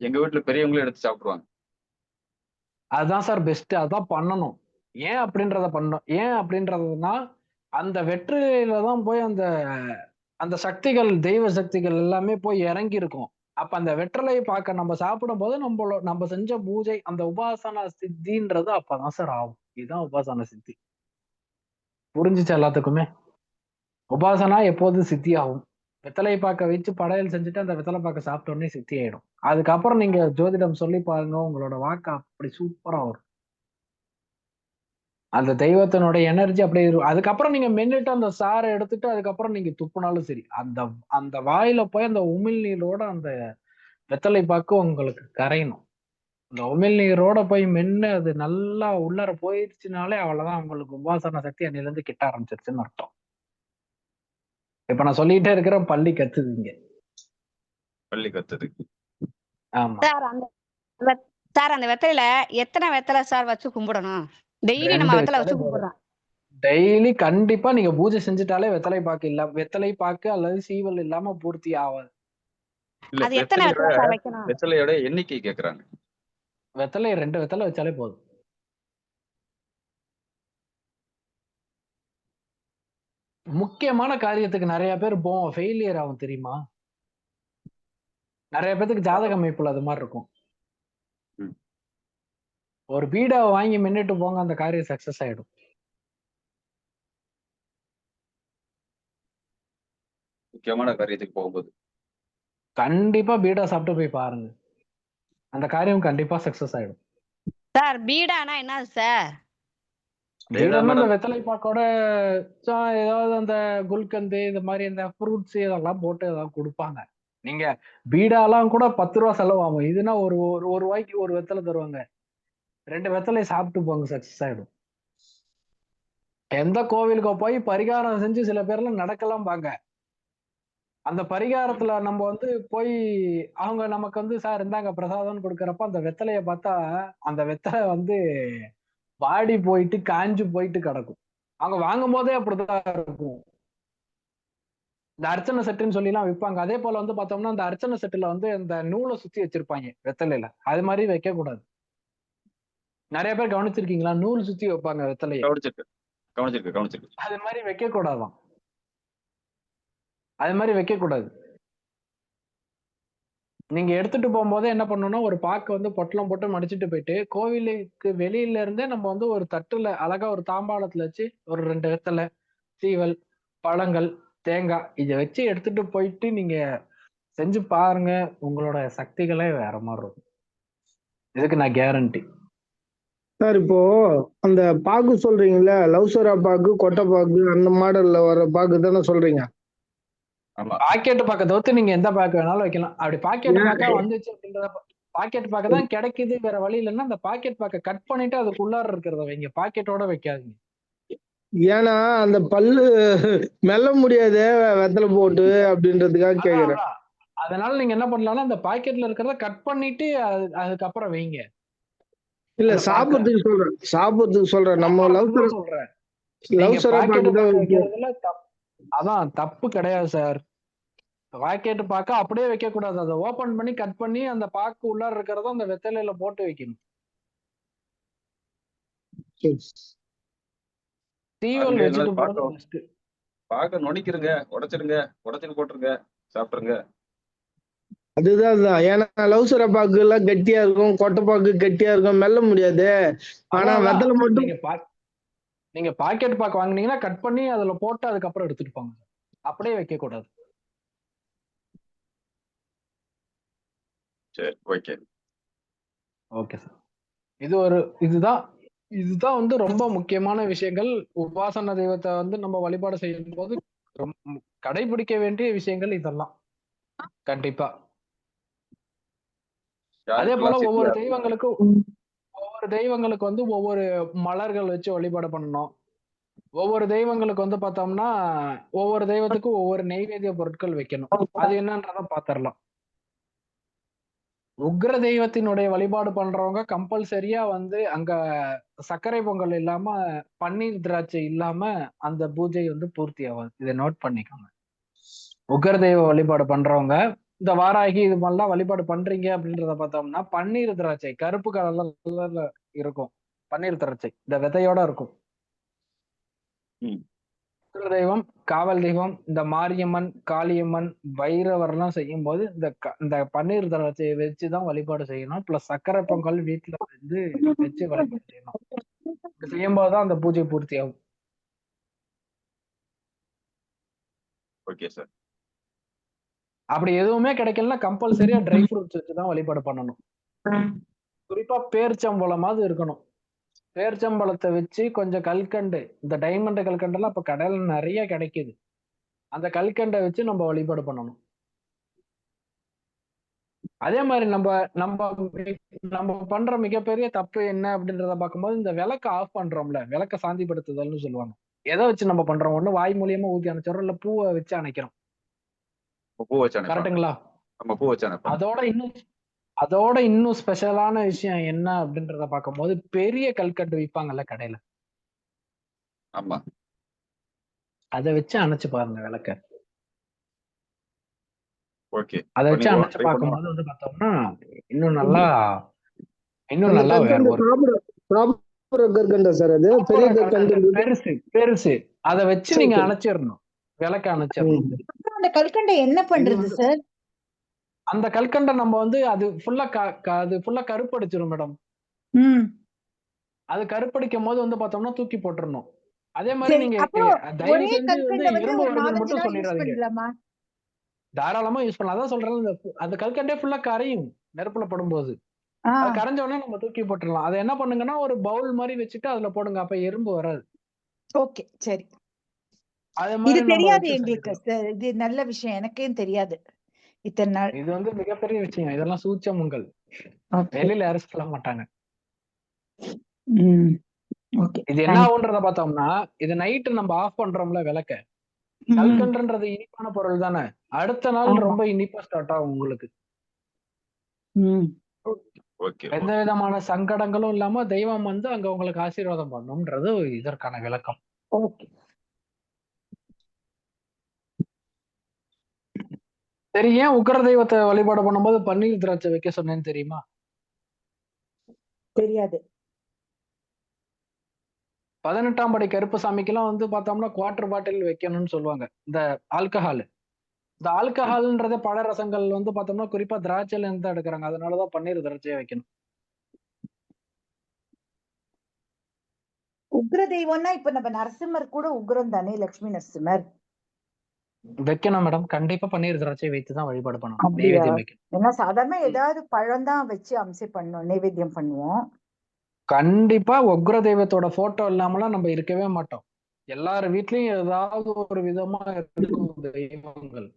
எங்க வீட்டுல பெரியவங்களும் எடுத்து சாப்பிடுவாங்க. அதுதான் சார் பெஸ்ட். அதான் பண்ணணும். ஏன் அப்படின்றதுனா, அந்த வெற்றிலையில தான் போய் அந்த அந்த சக்திகள், தெய்வ சக்திகள் எல்லாமே போய் இறங்கி இருக்கும். அப்ப அந்த வெற்றிலையை பார்க்க நம்ம சாப்பிடும் போது நம்ம செஞ்ச பூஜை, அந்த உபாசனா சித்தின்றது அப்பதான் சார் ஆகும். இதுதான் உபாசனா சித்தி. புரிஞ்சுச்சு எல்லாத்துக்குமே? உபாசனா எப்போது சித்தி ஆகும்? வெத்தலை பாக்க வச்சு படையல் செஞ்சுட்டு அந்த வெத்தலை பாக்க சாப்பிட்ட உடனே சித்தி ஆயிடும். அதுக்கப்புறம் நீங்க ஜோதிடம் சொல்லி பாருங்க, உங்களோட வாக்கு அப்படி சூப்பரா வரும். அந்த தெய்வத்தினுடைய எனர்ஜி அப்படியே அதுக்கப்புறம் நீங்க மென்னுட்டு அந்த சாரை எடுத்துட்டு அதுக்கப்புறம் நீங்க துப்புனாலும் சரி, அந்த அந்த வாயில போய் அந்த உமிழ்நீரோட அந்த வெத்தலை பாக்கு உங்களுக்கு கரையணும். அந்த உமிழ்நீரோட போய் மென்னு அது நல்லா உள்ளார போயிடுச்சுனாலே அவ்வளவுதான், உங்களுக்கு உபாசன சக்தி அன்னில இருந்து கிட்ட ஆரம்பிச்சிருச்சுன்னு அர்த்தம். இப்ப நான் சொல்லிட்டே இருக்கிறேன், பள்ளி கத்துதுங்க. பள்ளி கத்துது. ஆமா சார் அந்த வெத்தலையில எத்தனை வெத்தலை சார் வச்சு கும்பிடணும்? டெய்லி நம்ம 2 வெத்தலை வச்சாலே வச்சு போதும். கும்பிடுறோம். டெய்லி கண்டிப்பா நீங்க பூஜை செஞ்சுட்டாலே வெத்தலை பாக்கு அல்லது சீவல் இல்லாம பூர்த்தி ஆகாது. இல்ல, அது எத்தனை வெத்தலை சார் வைக்கணும்? வெத்தலையோட எண்ணிக்கை கேக்குறாங்க. வெத்தலை 2 வெத்தலை வச்சாலே போதும். முக்கியமான காரியத்துக்கு நிறைய பேர் ஃபெயிலியர் ஆகும் தெரியுமா? நிறைய பேத்துக்கு ஜாதக அமைப்புல அது மாதிரி இருக்கும். ம். ஒரு பீடாவை வாங்கி மின்னிட்டு போங்க, அந்த காரியம் சக்சஸ் ஆயிடும். முக்கியமான காரியத்துக்கு போகும்போது கண்டிப்பா பீடா சாப்பிட்டு போய் பாருங்க, அந்த காரியம் கண்டிப்பா சக்சஸ் ஆயிடும். சார் பீடானா என்ன சார்? பீடான்னா அந்த வெத்தலை பாக்கோட ஏதாவது அந்த குல்கந்து இந்த மாதிரி இந்த ஃப்ரூட்ஸ் இதெல்லாம் போட்டு ஏதாவது கொடுப்பாங்க. நீங்க பீடாலாம் கூட 10 ரூபா செலவாகும். இதுனா ஒரு ஒரு ரூபாய்க்கு ஒரு வெத்தலை தருவாங்க. 2 வெத்தலை சாப்பிட்டு போங்க, சக்சஸ் ஆயிடும். எந்த கோவிலுக்கு போய் பரிகாரம் செஞ்சு சில பேர்லாம் நடக்கலாம் பாங்க. அந்த பரிகாரத்துல நம்ம வந்து போய் அவங்க நமக்கு வந்து சார் இந்தாங்க பிரசாதம்னு கொடுக்கறப்ப அந்த வெத்தலைய பார்த்தா அந்த வெத்தலை வந்து வாடி போயிட்டு காஞ்சு போயிட்டு கிடக்கும். அவங்க வாங்கும் போதே அப்படிதான் இருக்கும். இந்த அர்ச்சனை செட்டுன்னு சொல்லி எல்லாம் விற்பாங்க. அதே போல வந்து பார்த்தோம்னா அந்த அர்ச்சனை செட்டுல வந்து இந்த நூலை சுத்தி வச்சிருப்பாங்க வெத்தலையில. அது மாதிரி வைக்க கூடாது. நிறைய பேர் கவனிச்சிருக்கீங்களா? நூல் சுத்தி வைப்பாங்க வெத்தலையை. கவனிச்சிருக்கு. அது மாதிரி வைக்க கூடாதாம். அது மாதிரி வைக்க கூடாது. நீங்க எடுத்துட்டு போகும்போதே என்ன பண்ணணும்னா ஒரு பாக்கு வந்து பொட்டலம் போட்டு மடிச்சிட்டு போயிட்டு கோவிலுக்கு வெளியில இருந்தே நம்ம வந்து ஒரு தட்டுல அழகா ஒரு தாம்பாளத்துல வச்சு ஒரு 2 வெத்தலை, சீவல், பழங்கள், தேங்காய் இதை வச்சு எடுத்துட்டு போயிட்டு நீங்க செஞ்சு பாருங்க. உங்களோட சக்திகளே வேற மாதிரி இருக்கும். இதுக்கு நான் கேரண்டி. சார் இப்போ அந்த பாக்கு சொல்றீங்கல்ல, லவ்சரா பாக்கு, கொட்டை பாக்கு, அந்த மாடல்ல வர பாக்கு தானே சொல்றீங்க? ஆமா. பாக்கெட் பாக்க தவிர்த்து நீங்க எந்த பாக்கு வேணாலும் வைக்கலாம். அப்படி பாக்கெட் பாக்கா வந்துச்சு அப்படின்றத பாக்கெட் பாக்க தான் கிடைக்குது, வேற வழி இல்லைன்னா அந்த பாக்கெட் பாக்க கட் பண்ணிட்டு அதுக்குள்ளார இருக்கிறத வைங்க, பாக்கெட்டோட வைக்காதீங்க. ஏன்னா அந்த பல்லு மெல்ல முடியாதே வெத்தலை போட்டு அப்படின்றதுக்காக கேக்குறேன். அதனால நீங்க என்ன பண்ணலாம்னா அந்த பாக்கெட்ல இருக்கிறத கட் பண்ணிட்டு அதுக்கப்புறம் வைங்க. இல்ல சாப்பிடுறதுக்கு சொல்றேன். நம்ம சொல்றேன் லவ்சரா பாக்கு தான் வைக்கிறதுல அதான் தப்பு கிடையாது சார். பாக்கெட் பாக்க அப்படியே வைக்க கூடாது. அதை ஓபன் பண்ணி கட் பண்ணி அந்த பாக்கு உள்ளார இருக்கிறத அந்த வெத்தலையில போட்டு வைக்கணும். தீவல் வச்சுட்டு போறது பெஸ்ட். பாக்க நுழைக்கிறங்க, உடைச்சிட்டு போட்டுருங்க, சாப்பிட்டுருங்க. அதுதான். ஏன்னா லவ்சரா பாக்கு எல்லாம் கட்டியா இருக்கும், கொட்டை பாக்கு கட்டியா இருக்கும், மெல்ல முடியாது. ஆனா வெத்தலை மட்டும் நீங்க பாக்கெட் பாக்கு வாங்குனீங்கன்னா கட் பண்ணி அதுல போட்டு அதுக்கப்புறம் எடுத்துட்டு போங்க. அப்படியே வைக்க கூடாது. சரி, ஓகே. Okay sir. இதுதான் வந்து ரொம்ப முக்கியமான விஷயங்கள். உபாசன தெய்வத்தை வந்து நம்ம வழிபாடு செய்யும் போது கடைபிடிக்க வேண்டிய விஷயங்கள் இதெல்லாம் கண்டிப்பா. அதே போல ஒவ்வொரு தெய்வங்களுக்கு வந்து ஒவ்வொரு மலர்கள் வச்சு வழிபாடு பண்ணணும். ஒவ்வொரு தெய்வங்களுக்கு வந்து பார்த்தோம்னா ஒவ்வொரு தெய்வத்துக்கும் ஒவ்வொரு நெய்வேத்திய பொருட்கள் வைக்கணும். அது என்னன்றத பாத்திரலாம். உக்ர தெய்வத்தினுடைய வழிபாடு பண்றவங்க கம்பல்சரியா வந்து அங்க சர்க்கரை பொங்கல் இல்லாம பன்னீர் திராட்சை இல்லாம அந்த பூஜை வந்து பூர்த்தி ஆகாது. இதை நோட் பண்ணிக்கோங்க. உக்ர தெய்வ வழிபாடு பண்றவங்க இந்த வாராகி இது மாதிரிலாம் வழிபாடு பண்றீங்க அப்படின்றத பார்த்தோம்னா பன்னீர் திராட்சை கருப்பு கலர்ல இருக்கும். பன்னீர் திராட்சை இந்த விதையோட இருக்கும். உக்ர தெய்வம், காவல் தெய்வம், இந்த மாரியம்மன், காளியம்மன், பைரவர்லாம் செய்யும் போது இந்த பன்னீர் திராட்சையை வச்சுதான் வழிபாடு செய்யணும். பிளஸ் சர்க்கரை பொங்கல் வீட்டுல வந்து வச்சு வழிபாடு செய்யணும். செய்யும் போதுதான் அந்த பூஜை பூர்த்தி ஆகும். Okay sir. அப்படி எதுவுமே கிடைக்கலன்னா கம்பல்சரியா ட்ரை ஃப்ரூட்ஸ் வச்சுதான் வழிபாடு பண்ணணும். குறிப்பா பேர்ச்சம்பழமாவது இருக்கணும். பேர்ச்சம்பழத்தை வச்சு கொஞ்சம் கல்கண்டு, இந்த டைமண்ட் கல்கண்டு எல்லாம் இப்ப கடையில நிறைய கிடைக்குது. அந்த கல்கண்டை வச்சு நம்ம வழிபாடு பண்ணணும். அதே மாதிரி நம்ம பண்ற மிகப்பெரிய தப்பு என்ன அப்படின்றத பார்க்கும்போது இந்த விளக்க ஆஃப் பண்றோம்ல, விளக்க சாந்திப்படுத்துதல்னு சொல்லுவாங்க. எதை வச்சு நம்ம பண்றோம்? ஒண்ணு வாய் மூலியமா ஊத்தி அணைச்சிடறோம், இல்ல பூவை வச்சு அணைக்கிறோம். கரெக்டுங்களா? அதோட இன்னும் ஸ்பெஷலான விஷயம் என்ன அப்படின்றத பார்க்கும்போது பெரிய கல்கண்டு விற்பாங்கல்ல கடையில. ஆமா. அதை வச்சு அணைச்சு பாருங்க விளக்க. ஓகே. அதை வச்சு அணைச்சு பார்க்கும்போது வந்து பார்த்தோம்னா இன்னும் நல்லா சார். அது பெரிய பெருசு அதை வச்சு நீங்க அணைச்சிடணும். விளக்க அணைச்சிடணும். அப்புறம் அந்த கல்கண்டை என்ன இது பண்றது வந்து சார்? அந்த கல்கண்டை நம்ம வந்து அது ஃபுல்லா அது ஃபுல்லா கருப்படிச்சிடும் மேடம். ம் அது கருப்படிக்கும் போது வந்து பார்த்தோம்னா தூக்கி போட்டுறணும். அதே மாதிரி சரி. நீங்க அப்போ தயவு ஒரே செஞ்சு வந்து கல்கண்டை வந்து இரும்பு ஒரு வருதுன்னு 4-5 மட்டும் நாள் யூஸ் சொல்லிடாதீங்க. பண்ணலாமா? தாராளமா யூஸ் பண்ணலாம். அதான் சொல்றேன், அந்த கல்கண்டே ஃபுல்லா கரையும் நெருப்புல படும்போது. ஆ அது கரைஞ்ச உடனே நம்ம தூக்கி போட்டுடலாம். அதை என்ன பண்ணுங்கன்னா ஒரு பவுல் மாதிரி வச்சுட்டு அதுல போடுங்க. அப்ப எறும்பு வராது. ஓகே சரி. அதே இது மாதிரி நம்ம தெரியாது வச்சு எங்களுக்கு செஞ்சுக்கலாம். சார். இது நல்ல விஷயம். எனக்கே தெரியாது இத்தனை நாள். இது வந்து மிகப்பெரிய விஷயம். இதெல்லாம் சூட்சமங்கள். ஓகே. வெளியில யாரும் சொல்ல மாட்டாங்க. ம் ஓகே. இது என்ன ஆகுன்றத பார்த்தோம்னா, இது நைட்டு நம்ம ஆஃப் பண்றோம்ல விளக்க, ம் கல்கண்டுன்றது இனிப்பான பொருள் தானே. அடுத்த நாள் ஆமா. ரொம்ப இனிப்பா ஸ்டார்ட் ஆகும் உங்களுக்கு. ம் ஓகே எந்த விதமான சங்கடங்களும் இல்லாம தெய்வம் வந்து அங்க உங்களுக்கு ஆசீர்வாதம் பண்ணும்ன்றது இதற்கான விளக்கம். ஓகே. சரி, ஏன் உக்கிர தெய்வத்தை வழிபாடு பண்ணும்போது பன்னீர் திராட்சை வைக்க சொன்னேன்னு தெரியுமா? தெரியாது. 18ஆம் படி கருப்பசாமிக்கெல்லாம் வந்து பார்த்தோம்னா குவார்டர் பாட்டில் வைக்கணும்னு சொல்லுவாங்க. இந்த ஆல்கஹால். இந்த ஆல்கஹால்ன்றத பழ ரசங்கள் வந்து பார்த்தோம்னா குறிப்பா திராட்சையில இருந்து தான் எடுக்கிறாங்க. அதனாலதான் பன்னீர் திராட்சையை வைக்கணும். உக்ர தெய்வம்னா இப்ப நம்ம நரசிம்மர் கூட உக்ரம் தானே, லட்சுமி நரசிம்மர். வைக்கணும் மேடம். கண்டிப்பா பன்னீர் திராட்சை வைத்து தான் வழிபாடு பண்ணணும். அப்படியா? நைவேத்தியம் வைக்கணும். ஏன்னா சாதாரண ஏதாவது பழம் தான் வச்சு அம்சை பண்ணுவோம், நைவேத்தியம் பண்ணுவோம். கண்டிப்பா உக்ர தெய்வத்தோட போட்டோ இல்லாமலாம் நம்ம இருக்கவே மாட்டோம். எல்லார் வீட்லயும் ஏதாவது ஒரு விதமா இருக்கும் தெய்வங்கள்.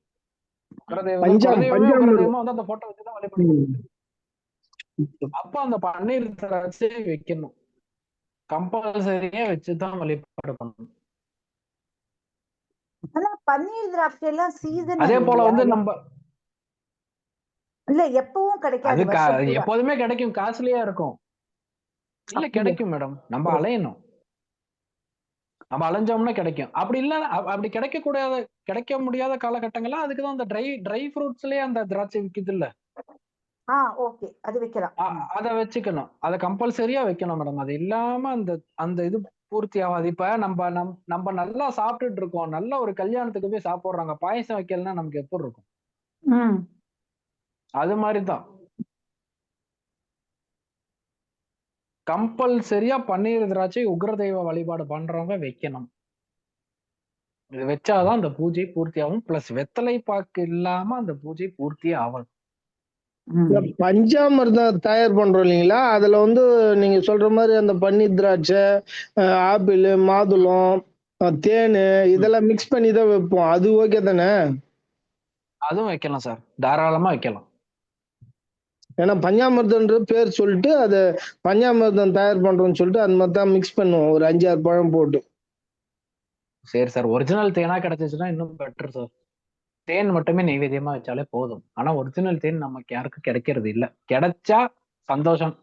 உக்ர தெய்வங்கள் குலதெய்வமே உக்ர பஞ்சாமிர்தம். தெய்வமா வந்து அந்த போட்டோ வச்சுதான் வழிபாடு பண்ணுவோம். அப்ப அந்த பன்னீர் திராட்சை வைக்கணும். கம்பல்சரியா வச்சுதான் வழிபாடு பண்ணணும். ஆனா பன்னீர் திராட்சை எல்லாம் சீசன் அதே போல இல்லையா? வந்து நம்ம இல்ல எப்பவும் கிடைக்காது, அது வருஷம் பூரா. எப்போதுமே கிடைக்கும், காஸ்ட்லியா இருக்கும். இல்ல அப்படியா? கிடைக்கும் மேடம். நம்ம அலையணும். நம்ம அலைஞ்சோம்னா கிடைக்கும். அப்படி இல்ல அப்படி கிடைக்க முடியாத காலகட்டங்கள்ல அதுக்குதான் அந்த ட்ரை ஃப்ரூட்ஸ்லயே அந்த திராட்சை விக்குது இல்ல, ஓகே, அது வைக்கலாம். அதை வச்சுக்கணும். அதை கம்பல்சரியா வைக்கணும் மேடம். அது இல்லாம அந்த அந்த இது பூர்த்தி ஆகாது. இப்ப நம்ம நல்லா சாப்பிட்டுட்டு இருக்கோம், நல்ல ஒரு கல்யாணத்துக்கு போய் சாப்பிடுறாங்க, பாயசம் வைக்கலன்னா நமக்கு எப்படி இருக்கும்? ம் அது மாதிரிதான் கம்பல்சரியா பன்னீர் திராட்சை உக்ர தெய்வ வழிபாடு பண்றவங்க வைக்கணும். இது வச்சாதான் அந்த பூஜை பூர்த்தி ஆகும். பிளஸ் வெத்தலை பாக்கு இல்லாம அந்த பூஜை பூர்த்தி ஆகும். இந்த பஞ்சாமிர்தம் தயார் பண்றோம் இல்லைங்களா, அதுல வந்து நீங்க சொல்ற மாதிரி அந்த பன்னீர் திராட்சை, ஆப்பிள், மாதுளம், தேனு இதெல்லாம் மிக்ஸ் பண்ணி தான் வைப்போம். அது ஓகே தானே? அதுவும் வைக்கலாம் சார், தாராளமா வைக்கலாம். ஏன்னா பஞ்சாமிர்தம்ன்ற பேர் சொல்லிட்டு அதை பஞ்சாமிர்தம் தயார் பண்றோம்னு சொல்லிட்டு அது மாதிரி தான் மிக்ஸ் பண்ணுவோம், ஒரு 5-6 பழம் போட்டு. சரி சார், ஒரிஜினல் தேனா கிடைச்சிச்சுன்னா இன்னும் பெட்டர் சார். தேன் மட்டுமே நைவேத்தியமா வச்சாலே போதும். ஆனா ஒரிஜினல் தேன் நமக்கு யாருக்கும் கிடைக்கிறது இல்ல. கிடைச்சா சந்தோஷம்.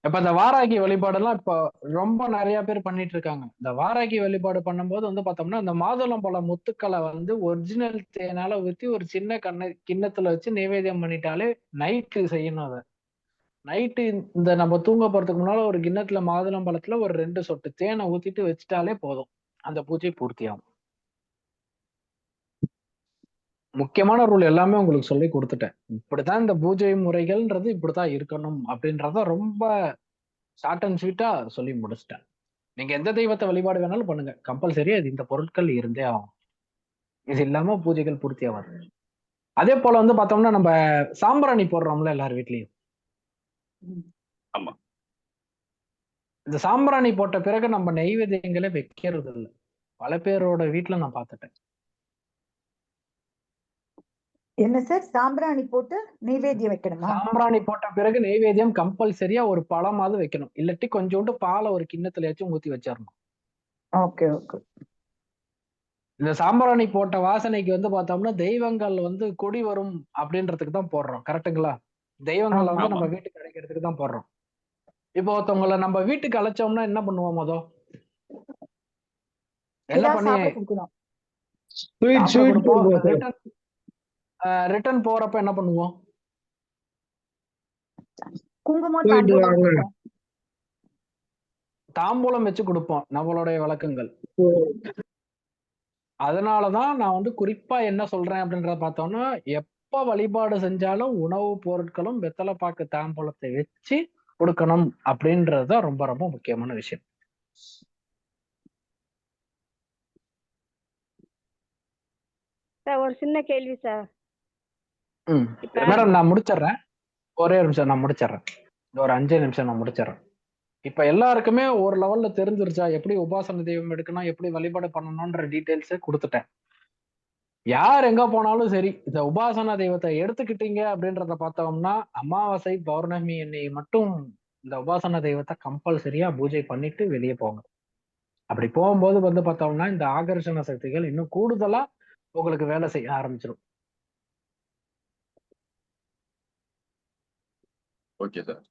இப்ப இந்த வாராகி வழிபாடெல்லாம் இப்ப ரொம்ப நிறைய பேர் பண்ணிட்டு இருக்காங்க. இந்த வாராகி வழிபாடு பண்ணும்போது வந்து பார்த்தோம்னா இந்த மாதுளம் பழ முத்துக்களை வந்து ஒரிஜினல் தேனால ஊத்தி ஒரு சின்ன கிண்ணத்துல வச்சு நைவேத்தியம் பண்ணிட்டாலே நைட்டு செய்யணும். அதை நைட்டு இந்த நம்ம தூங்க போறதுக்கு முன்னால ஒரு கிண்ணத்துல மாதுளம் பழத்துல ஒரு 2 சொட்டு தேனை ஊத்திட்டு வச்சுட்டாலே போதும், அந்த பூஜை பூர்த்தி ஆகும். முக்கியமான ரூல் எல்லாமே உங்களுக்கு சொல்லி கொடுத்துட்டேன். இப்படித்தான் இந்த பூஜை முறைகள்ன்றது இப்படித்தான் இருக்கணும் அப்படின்றத ரொம்ப ஷார்ட் அண்ட் ஸ்வீட்டா சொல்லி முடிச்சிட்டேன். நீங்க எந்த தெய்வத்தை வழிபாடு வேணாலும் பண்ணுங்க, கம்பல்சரி அது இந்த பொருட்கள் இருந்தே ஆகும். இது இல்லாம பூஜைகள் பூர்த்தி ஆகாது. அதே போல வந்து பார்த்தோம்னா நம்ம சாம்பிராணி போடுறோம்ல எல்லார் வீட்லயும். ஆமா. இந்த சாம்பிராணி போட்ட பிறகு நம்ம நெய்வேத்தியங்களே வைக்கிறது இல்லை. பல பேரோட வீட்டுல நான் பார்த்துட்டேன். என்ன சார், சாம்பிராணி போட்டு நைவேத்தியம் வைக்கணுமா? சாம்பிராணி போட்ட பிறகு நெய்வேத்தியம் கம்பல்சரியா ஒரு பழமாவது வைக்கணும். இல்லாட்டி கொஞ்சோண்டு பாலை ஒரு கிண்ணத்துலயாச்சும் ஊத்தி வச்சிடணும். Okay okay. இந்த சாம்பிராணி போட்ட வாசனைக்கு வந்து பார்த்தோம்னா தெய்வங்கள் வந்து கொடி வரும் அப்படின்றதுக்கு தான் போடுறோம். கரெக்டுங்களா? தெய்வங்களை வந்து நம்ம வீட்டுக்கு அழைக்கிறதுக்கு தான் போடுறோம். இப்போ ஒருத்தவங்களை நம்ம வீட்டுக்கு அழைச்சோம்னா என்ன பண்ணுவோம்? என்ன பண்ணி ரிட்டர்ன் போறப்ப என்ன பண்ணுவோம்? குங்குமம் தாம்பூலம் வச்சு கொடுப்போம் நம்மளுடைய வழக்கங்கள். அதனாலதான் நான் வந்து குறிப்பா என்ன சொல்றேன் அப்படின்றத பார்த்தோம்னா, எப்ப வழிபாடு செஞ்சாலும் உணவு பொருட்களும் வெத்தலை பாக்கு தாம்பூலத்தை வச்சு கொடுக்கணும் அப்படின்றதுதான் ரொம்ப ரொம்ப முக்கியமான விஷயம். சார் ஒரு சின்ன கேள்வி சார். இப்ப மேடம் நான் முடிச்சிடுறேன். ஒரே ஒரு நிமிஷம் நான் முடிச்சிடுறேன். ஒரு 5 நிமிஷம் நான் முடிச்சிடுறேன். இப்ப எல்லாருக்குமே ஒரு லெவல்ல தெரிஞ்சிருச்சா எப்படி உபாசன தெய்வம் எடுக்கணும், எப்படி வழிபாடு பண்ணணும்ன்ற டீடைல்ஸ் கொடுத்துட்டேன். யார் எங்க போனாலும் சரி, இந்த உபாசனா தெய்வத்தை எடுத்துக்கிட்டீங்க அப்படின்றத பார்த்தோம்னா, அமாவாசை பௌர்ணமி அன்னைக்கு மட்டும் இந்த உபாசனா தெய்வத்தை கம்பல்சரியா பூஜை பண்ணிட்டு வெளியே போங்க. அப்படி போகும்போது வந்து பார்த்தோம்னா இந்த ஆகர்ஷண சக்திகள் இன்னும் கூடுதலா உங்களுக்கு வேலை செய்ய ஆரம்பிச்சிடும். Okay sir.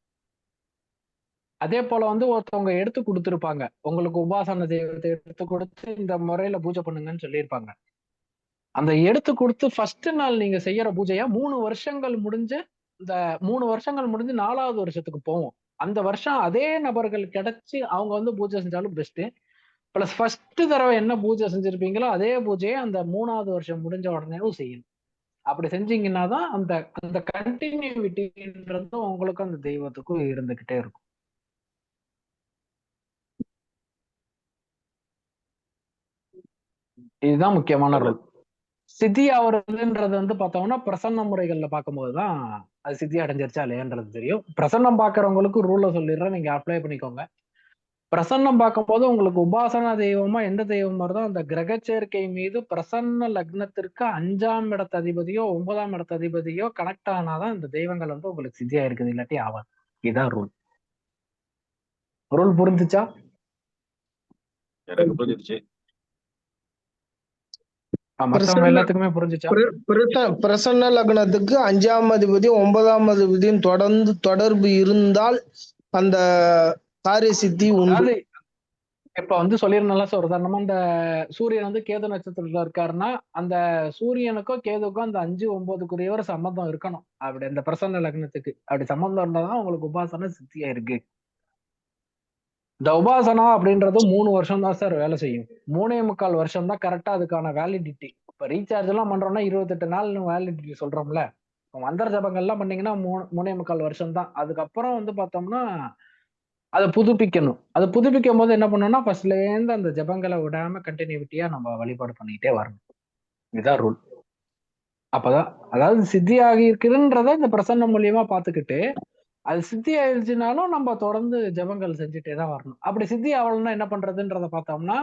அதே போல வந்து ஒருத்தவங்க எடுத்து கொடுத்துருப்பாங்க, உங்களுக்கு உபாசன தெய்வத்தை எடுத்து கொடுத்து இந்த முறையில பூஜை பண்ணுங்கன்னு சொல்லியிருப்பாங்க. அந்த எடுத்து கொடுத்து ஃபர்ஸ்ட் நாள் நீங்க செய்யற பூஜையா 3 வருஷங்கள் முடிஞ்சு இந்த 3 வருஷங்கள் முடிஞ்சு 4வது வருஷத்துக்கு போவோம். அந்த வருஷம் அதே நபர்கள் கிடைச்சு அவங்க வந்து பூஜை செஞ்சாலும் பெஸ்ட். பிளஸ் ஃபர்ஸ்ட் தடவை என்ன பூஜை செஞ்சிருப்பீங்களோ அதே பூஜையை அந்த 3வது வருஷம் முடிஞ்ச உடனேவும் செய்யணும். அப்படி செஞ்சீங்கன்னா தான் அந்த அந்த கண்டினியூவிட்டின்றது உங்களுக்கு அந்த தெய்வத்துக்கும் இருந்துகிட்டே இருக்கும். இதுதான் முக்கியமான ரூல். சித்தி ஆவறதுன்றது வந்து பார்த்தோம்னா பிரசன்ன முறைகள்ல பார்க்கும்போதுதான் அது சித்தி அடைஞ்சிருச்சா இல்லையான்றது தெரியும். பிரசன்னம் பார்க்கறவங்களுக்கு ரூல்ல சொல்லிடுறேன், நீங்க அப்ளை பண்ணிக்கோங்க. பிரசன்னம் பார்க்கும்போது உங்களுக்கு உபாசனா தெய்வமா எந்த தெய்வம் வருதோ அந்த கிரக சேர்க்கை மீது பிரசன்ன லக்னத்திற்கு 5ஆம் இடத்து அதிபதியோ 9ஆம் இடத்து அதிபதியோ கனெக்ட் ஆனாதான் இந்த தெய்வங்கள் வந்து உங்களுக்கு சித்தியா இருக்குது, இல்லாட்டி ஆவாது. இதுதான் ரூல். ரூல் புரிஞ்சுச்சா? எனக்கு புரிஞ்சிருச்சு. மத்தவங்க எல்லாத்துக்குமே புரிஞ்சுச்சா? பிரசன்ன லக்னத்துக்கு 5ஆம் அதிபதி 9ஆம் அதிபதியும் தொடர்பு இருந்தால் அந்த காரிய சித்தி உண்டு. இப்ப வந்து சொல்லிருந்தா சார், உதாரணமா இந்த சூரியன் வந்து கேது நட்சத்திரத்துல இருக்காருன்னா அந்த சூரியனுக்கும் கேதுக்கும் அந்த 5, 9க்குரிய ஒரு சம்பந்தம் இருக்கணும். அப்படி இந்த பிரசன்ன லக்னத்துக்கு அப்படி சம்பந்தம் இருந்தாதான் உங்களுக்கு உபாசனை சித்தியா இருக்கு. இந்த உபாசனா அப்படின்றது 3 வருஷம் தான் சார் வேலை செய்யும். 3.25 வருஷம் தான் கரெக்டா அதுக்கான வேலிடிட்டி. இப்ப ரீசார்ஜ் எல்லாம் பண்றோம்னா 28 நாள் வேலிடிட்டி சொல்றோம்ல. மந்திர ஜபங்கள்லாம் பண்ணீங்கன்னா 3.25 வருஷம் தான். அதுக்கப்புறம் வந்து பார்த்தோம்னா அதை புதுப்பிக்கணும். அதை புதுப்பிக்கும் போது என்ன பண்ணணும்னா ஃபர்ஸ்ட்ல இருந்து அந்த ஜபங்களை விடாம கண்டினியூட்டியா நம்ம வழிபாடு பண்ணிக்கிட்டே வரணும். இதுதான் ரூல். அப்பதான் அதாவது சித்தி ஆகி இருக்குன்றத இந்த பிரசன்னம் மூலியமா பாத்துக்கிட்டு அது சித்தி ஆயிடுச்சுனாலும் நம்ம தொடர்ந்து ஜபங்கள் செஞ்சுட்டே தான் வரணும். அப்படி சித்தி ஆகலன்னா என்ன பண்றதுன்றத பார்த்தோம்னா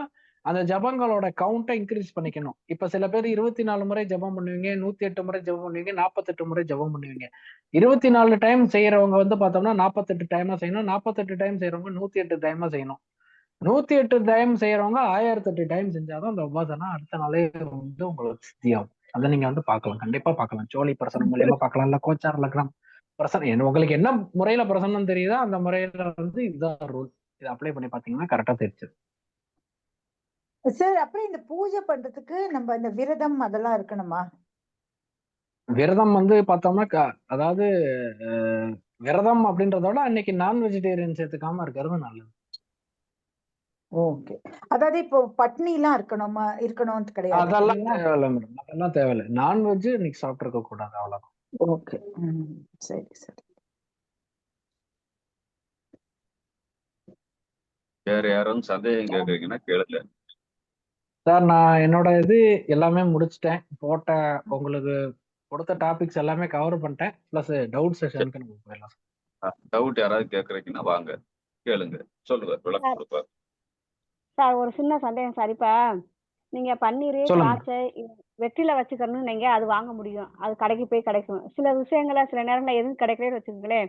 அந்த ஜபங்களோட கவுண்டை இன்க்ரீஸ் பண்ணிக்கணும். இப்ப சில பேர் 24 முறை ஜபம் பண்ணுவீங்க, 108 முறை ஜபம் பண்ணுவீங்க, 48 முறை ஜபம் பண்ணுவீங்க. 24 டைம் செய்யறவங்க வந்து பார்த்தோம்னா 48 டைமா செய்யணும். 48 டைம் செய்யறவங்க 108 டைமா செய்யணும். 108 டைம் செய்யறவங்க 1008 டைம் செஞ்சாதான் அந்த உபாசனா அடுத்த நாளே வந்து உங்களுக்கு சித்தியாகும். அதை நீங்க வந்து பார்க்கலாம், கண்டிப்பா பார்க்கலாம். சோழி பிரசனம் மூலியமா பார்க்கலாம், இல்ல கோச்சார் லக்னம் பிரசனம் உங்களுக்கு என்ன முறையில பிரசனம் தெரியுதோ அந்த முறையில வந்து இதுதான் ரூல். இதை அப்ளை பண்ணி பாத்தீங்கன்னா கரெக்டா தெரிஞ்சது. சார் அப்புறம் இந்த பூஜை பண்றதுக்கு நம்ம இந்த விரதம் அதெல்லாம் இருக்கணுமா? விரதம் வந்து பார்த்தோம்னா அதாவது விரதம் அப்படின்றதோட அன்னைக்கு நான் வெஜிடேரியன் சேர்த்துக்காம இருக்கிறது நல்லது. ஓகே. அதாவது இப்போ பட்னி எல்லாம் இருக்கணும்னு கிடையாது. அதெல்லாம் தேவையில்லை மேடம், அதெல்லாம் தேவையில்லை. நான்வெஜ் இன்னைக்கு சாப்பிட்டு இருக்க கூடாது, அவ்வளவுதான். ஓகே, சரி சரி. வேற யாரும் சந்தேகம் கேக்குறீங்கன்னா கேளுங்க சார். நான் என்னோட இது எல்லாமே முடிச்சிட்டேன். உங்களுக்கு கொடுத்த டாபிக்ஸ் எல்லாமே கவர் பண்ணிட்டேன். பிளஸ் டவுட் செஷனுக்கு நம்ம போயிடலாம். டவுட் யாராவது கேக்குறீங்கன்னா வாங்க கேளுங்க, சொல்லுங்க, விளக்கம் கொடுப்பாரு. சார் ஒரு சின்ன சந்தேகம் சார். இப்ப நீங்க பன்னீர், திராட்சை, வெற்றில வச்சுக்கணும்னு நீங்க அது வாங்க முடியும், அது கடைக்கு போய் கிடைக்கும். சில விஷயங்கள சில நேரங்கள்ல எதுவும் கிடைக்கலன்னு வச்சுக்கோங்களேன்,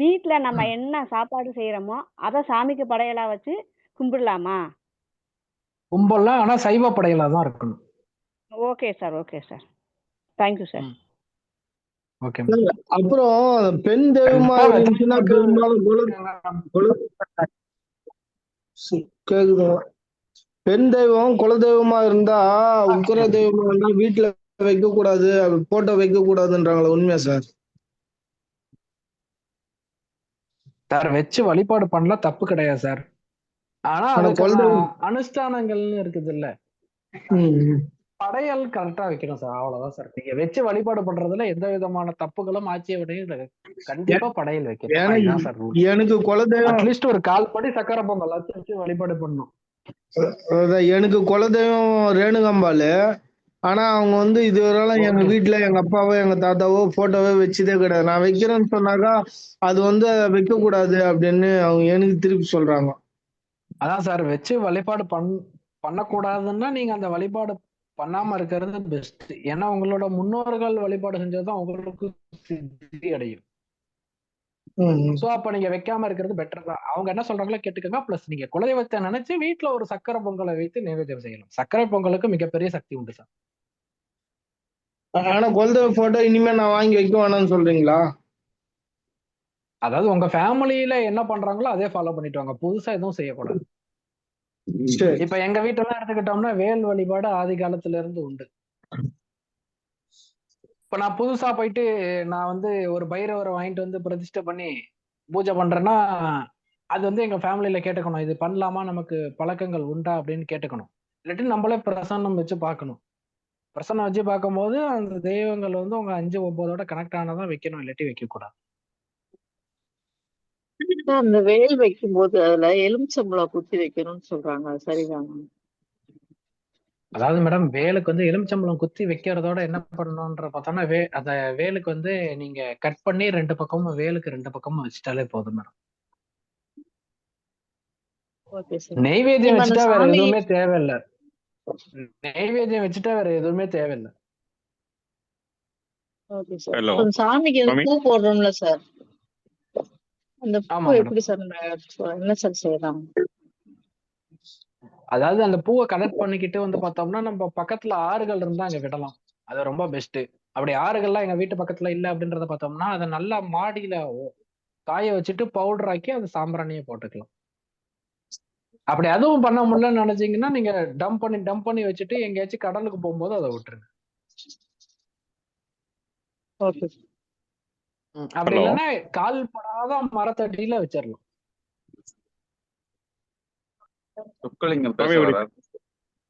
வீட்டுல நம்ம என்ன சாப்பாடு செய்யறோமோ அதை சாமிக்கு படையலா வச்சு கும்பிடலாமா? கும்பலாம், ஆனா சைவ படையலா தான் இருக்கணும். Okay sir, okay sir, thank you sir. Okay. அப்புறம் பெண் தெய்வமா இருந்துச்சுன்னா கேக்குது. பெண் தெய்வம் குலதெய்வமா இருந்தா உக்கிர தெய்வமா இருந்தா வீட்டுல வைக்க கூடாது, போட்டோ வைக்க கூடாதுன்றாங்களா, உண்மையா சார்? சார் வச்சு வழிபாடு பண்ணலாம், தப்பு கிடையாது சார். ஆனா ஆனா அதுக்கான குலதெய்வம் அனுஷ்டானங்கள்னு இருக்குது இல்ல, ம். படையல் கரெக்டா வைக்கணும் சார், அவ்வளவுதான் சார். நீங்க வச்சு வழிபாடு பண்றதுல எந்த விதமான தப்புகளும் ஆட்சேபனையும் இல்லை. கண்டிப்பா படையல் வைக்கணும், எனக்கு அதுதான் சார் ரூல். எனக்கு குலதெய்வம் அட்லீஸ்ட் ஒரு 1/4 படி சக்கரை பொங்கல் வச்சு வழிபாடு பண்ணணும். அதான் எனக்கு குலதெய்வம் ரேணுகாம்பாள். ஆனா அவங்க வந்து இதுவரையிலும் எங்க ஓகே. வீட்டுல எங்க அப்பாவோ எங்க தாத்தாவோ போட்டோவோ வச்சதே கிடையாது. நான் வைக்கிறேன்னு சொன்னாக்கா அது வந்து வைக்க கூடாது அப்படின்னு அவங்க எனக்கு திருப்பி சொல்றாங்க. அதான் சார், வச்சு வழிபாடு பண்ணக்கூடாதுன்னா நீங்க அந்த வழிபாடு பண்ணாம இருக்கிறது பெஸ்ட். ஏன்னா உங்களோட முன்னோர்கள் வழிபாடு செஞ்சதுதான் உங்களுக்கு சித்தி அடையும். ம். சோ அப்ப நீங்க வைக்காம இருக்கிறது பெட்டர் தான். அவங்க என்ன சொல்றாங்களோ கேட்டுக்கோங்க. பிளஸ் நீங்க குலதெய்வத்தை நினைச்சு வீட்டுல ஒரு சக்கரை பொங்கலை வைத்து நைவேத்தியம் செய்யலாம். சக்கரை பொங்கலுக்கு மிகப்பெரிய சக்தி உண்டு சார். ஆனா குலதெய்வ போட்டோ இனிமே நான் வாங்கி வைக்க வேணாம்னு சொல்றீங்களா? அதாவது உங்க ஃபேமிலியில என்ன பண்றாங்களோ அதே ஃபாலோ பண்ணிட்டு வாங்க, புதுசா எதுவும் செய்யக்கூடாது. சரி. இப்ப எங்க வீட்டெல்லாம் எடுத்துக்கிட்டோம்னா வேல் வழிபாடு ஆதி காலத்துல இருந்து உண்டு. இப்ப நான் புதுசா போயிட்டு நான் வந்து ஒரு பைரவரை வாங்கிட்டு வந்து பிரதிஷ்டை பண்ணி பூஜை பண்றேன்னா அது வந்து எங்க ஃபேமிலியில கேட்டுக்கணும், இது பண்ணலாமா, நமக்கு பழக்கங்கள் உண்டா அப்படின்னு கேட்டுக்கணும். இல்லாட்டி நம்மளே பிரசன்னம் வச்சு பார்க்கணும். பிரசன்னம் வச்சு பார்க்கும்போது அந்த தெய்வங்கள் வந்து உங்க 5, 9ஓட கனெக்ட் ஆனதான் வைக்கணும், இல்லாட்டி வைக்க கூடாது. அந்த வேல் வைக்கும்போது அதுல எலுமிச்சம்பழம் குத்தி வைக்கணும்னு சொல்றாங்க, அது சரிதானா? அதாவது மேடம், வேலுக்கு வந்து எலுமிச்சம்பழம் குத்தி வைக்கிறதோட என்ன பண்ணணும்ன்ற பார்த்தோம்னா அந்த வேலுக்கு வந்து நீங்க கட் பண்ணி 2 பக்கமும் வேலுக்கு 2 பக்கமும் வச்சுட்டாலே போதும் மேடம். Okay sir. நெய்வேத்தியம் இப்ப அந்த வச்சுட்டா வேற சாமி எதுவுமே தேவையில்லை. நெய்வேத்தியம் வச்சுட்டா வேற எதுவுமே தேவையில்லை. Okay sir. ஹலோ இப்ப அந்த சாமிக்கு அந்த சுவாமி. பூ போடுறோம்ல சார், அந்த ஆமா பூ மேடம். எப்படி சார் என்ன சார் செய்யலாம்? அதாவது அந்த பூவை கலெக்ட் பண்ணிக்கிட்டு வந்து பார்த்தோம்னா நம்ம பக்கத்துல ஆறுகள் இருந்தா அங்க விடலாம், அது ரொம்ப பெஸ்ட். அப்படி ஆறுகள்லாம் எங்க வீட்டு பக்கத்துல இல்ல அப்படின்றத பார்த்தோம்னா அதை நல்லா மாடியில காய வச்சுட்டு பவுடர் ஆக்கி அது சாம்பிராணியை போட்டுக்கலாம். அப்படி அதுவும் பண்ண முடியலன்னு நினைச்சீங்கன்னா நீங்க டம்ப் பண்ணி வச்சுட்டு எங்கேயாச்சும் கடலுக்கு போகும்போது அதை விட்டுருங்க. ஓகே. அப்படி ஹலோ இல்லைன்னா கால் படாத மரத்தடியில வச்சிடலாம். சொக்கலிங்கம் சுவாமி பேச ஒரு வர்றார்.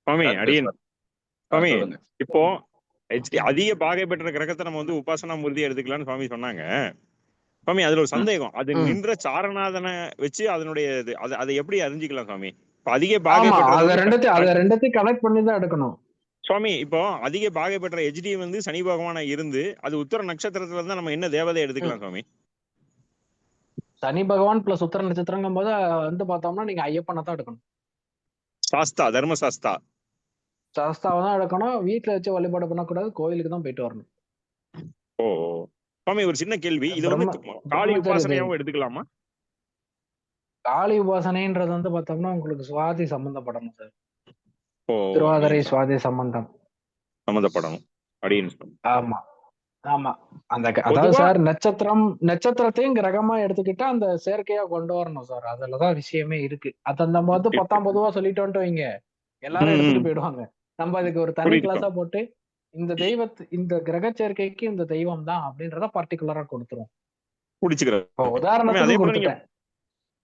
சுவாமி யார் அடியன் பேசுவார்? சுவாமி சொல்லுங்க. இப்போ அதிக பாகை பெற்ற கிரகத்தை நம்ம வந்து உபாசனா மூர்த்தி எடுத்துக்கலாம்னு சுவாமி சொன்னாங்க. சுவாமி அதுல ஒரு சந்தேகம், அது ம். நின்ற சாரநாதனை வச்சு அதனுடைய அதை எப்படி அறிஞ்சிக்கலாம் சுவாமி? இப்போ அதிக பாகை ஆமா, பெற்றது அதை வந்து ரெண்டத்தையும் கனெக்ட் பண்ணி தான் எடுக்கணும். சுவாமி இப்போ அதிக பாகை பெற்ற ஹெச்டி வந்து சனி பகவானா இருந்து அது உத்தர நட்சத்திரத்துல இருந்தா நம்ம என்ன தேவதை எடுத்துக்கலாம் சுவாமி? சனி பகவான் பிளஸ் உத்தர நட்சத்திரங்கும் போது வந்து பார்த்தோம்னா நீங்க ஐயப்பனை தான் எடுக்கணும். சாஸ்தா, தர்ம சாஸ்தா. சாஸ்தாவை தான் எடுக்கணும். வீட்டுல வச்சு வழிபாடு பண்ணக்கூடாது, கோயிலுக்கு தான் போயிட்டு வரணும். ஓ சுவாமி ஒரு சின்ன கேள்வி, இது வந்து காளி உபாசனையாவும் எடுத்துக்கலாமா? காளி உபாசனைன்றது வந்து பார்த்தோம்னா உங்களுக்கு சுவாதி சம்பந்தப்படணும் சார். ஓ திருவாதிரை சுவாதி சம்பந்தப்படணும் அப்படின்னு. ஆமா ஆமா. அதாவது சார் நட்சத்திரத்தையும் கிரகமா எடுத்துக்கிட்டா அந்த செயற்கையா கொண்டு வரணும் சார், அதுலதான் விஷயமே இருக்கு. அத நம்ம வந்து 10ஆம் பொதுவா சொல்லிட்டோன்ட்டு வைங்க, எல்லாரும் எடுத்துட்டு போயிடுவாங்க. நம்ம அதுக்கு ஒரு தனி கிளாஸா போட்டு இந்த கிரக சேர்க்கைக்கு இந்த தெய்வம் தான் அப்படின்றத பர்டிகுலரா கொடுத்துரும். உதாரணத்துக்கு கொடுத்துட்டேன்.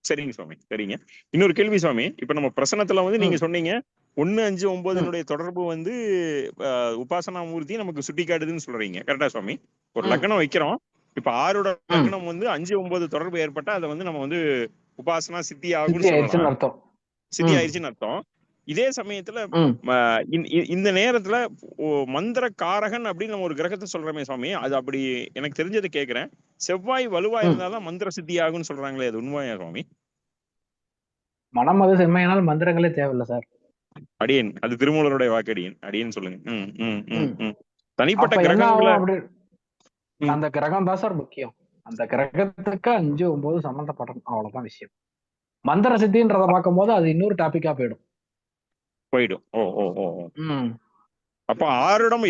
சரிங்க சுவாமி, சரிங்க. இன்னொரு கேள்வி சுவாமி, இப்ப நம்ம பிரசனத்துல வந்து நீங்க சொன்னீங்க 1, 5, 9 தொடர்பு வந்து உபாசனா மூர்த்தி நமக்கு சுட்டி காட்டுதுன்னு சொல்றீங்க, கரெக்டா சுவாமி? ஒரு லக்னம் வைக்கிறோம், இப்ப 6ஓட லக்னம் வந்து 5, 9 தொடர்பு ஏற்பட்டா அதை வந்து நம்ம வந்து உபாசனா சித்தி ஆகும்னு சொல்லலாம், சித்தி ஆயிடுச்சுன்னு அர்த்தம். இதே சமயத்துல இந்த நேரத்துல மந்திர காரகன் அப்படின்னு நம்ம ஒரு கிரகத்தை சொல்றோமே சுவாமி, அது அப்படி எனக்கு தெரிஞ்சதை கேக்குறேன். செவ்வாய் வலுவா இருந்தாதான் மந்திர சித்தி ஆகும்னு சொல்றாங்களே, அது உண்மையா சுவாமி? மனம் அது செம்மையானால் மந்திரங்களே தேவையில்லை சார். அடியன் அது திருமூலருடைய வாக்கடியன், அடியன் சொல்லுங்க. தனிப்பட்ட கிரகங்களை அந்த கிரகம் தான் சார் முக்கியம். அந்த கிரகத்துக்கு 5, 9 சம்பந்தப்படும், அவ்வளவுதான் விஷயம். மந்திர சித்தின்றத பார்க்கும் போது அது இன்னொரு டாபிக்கா போயிடும். அப்ப ஆறுடம்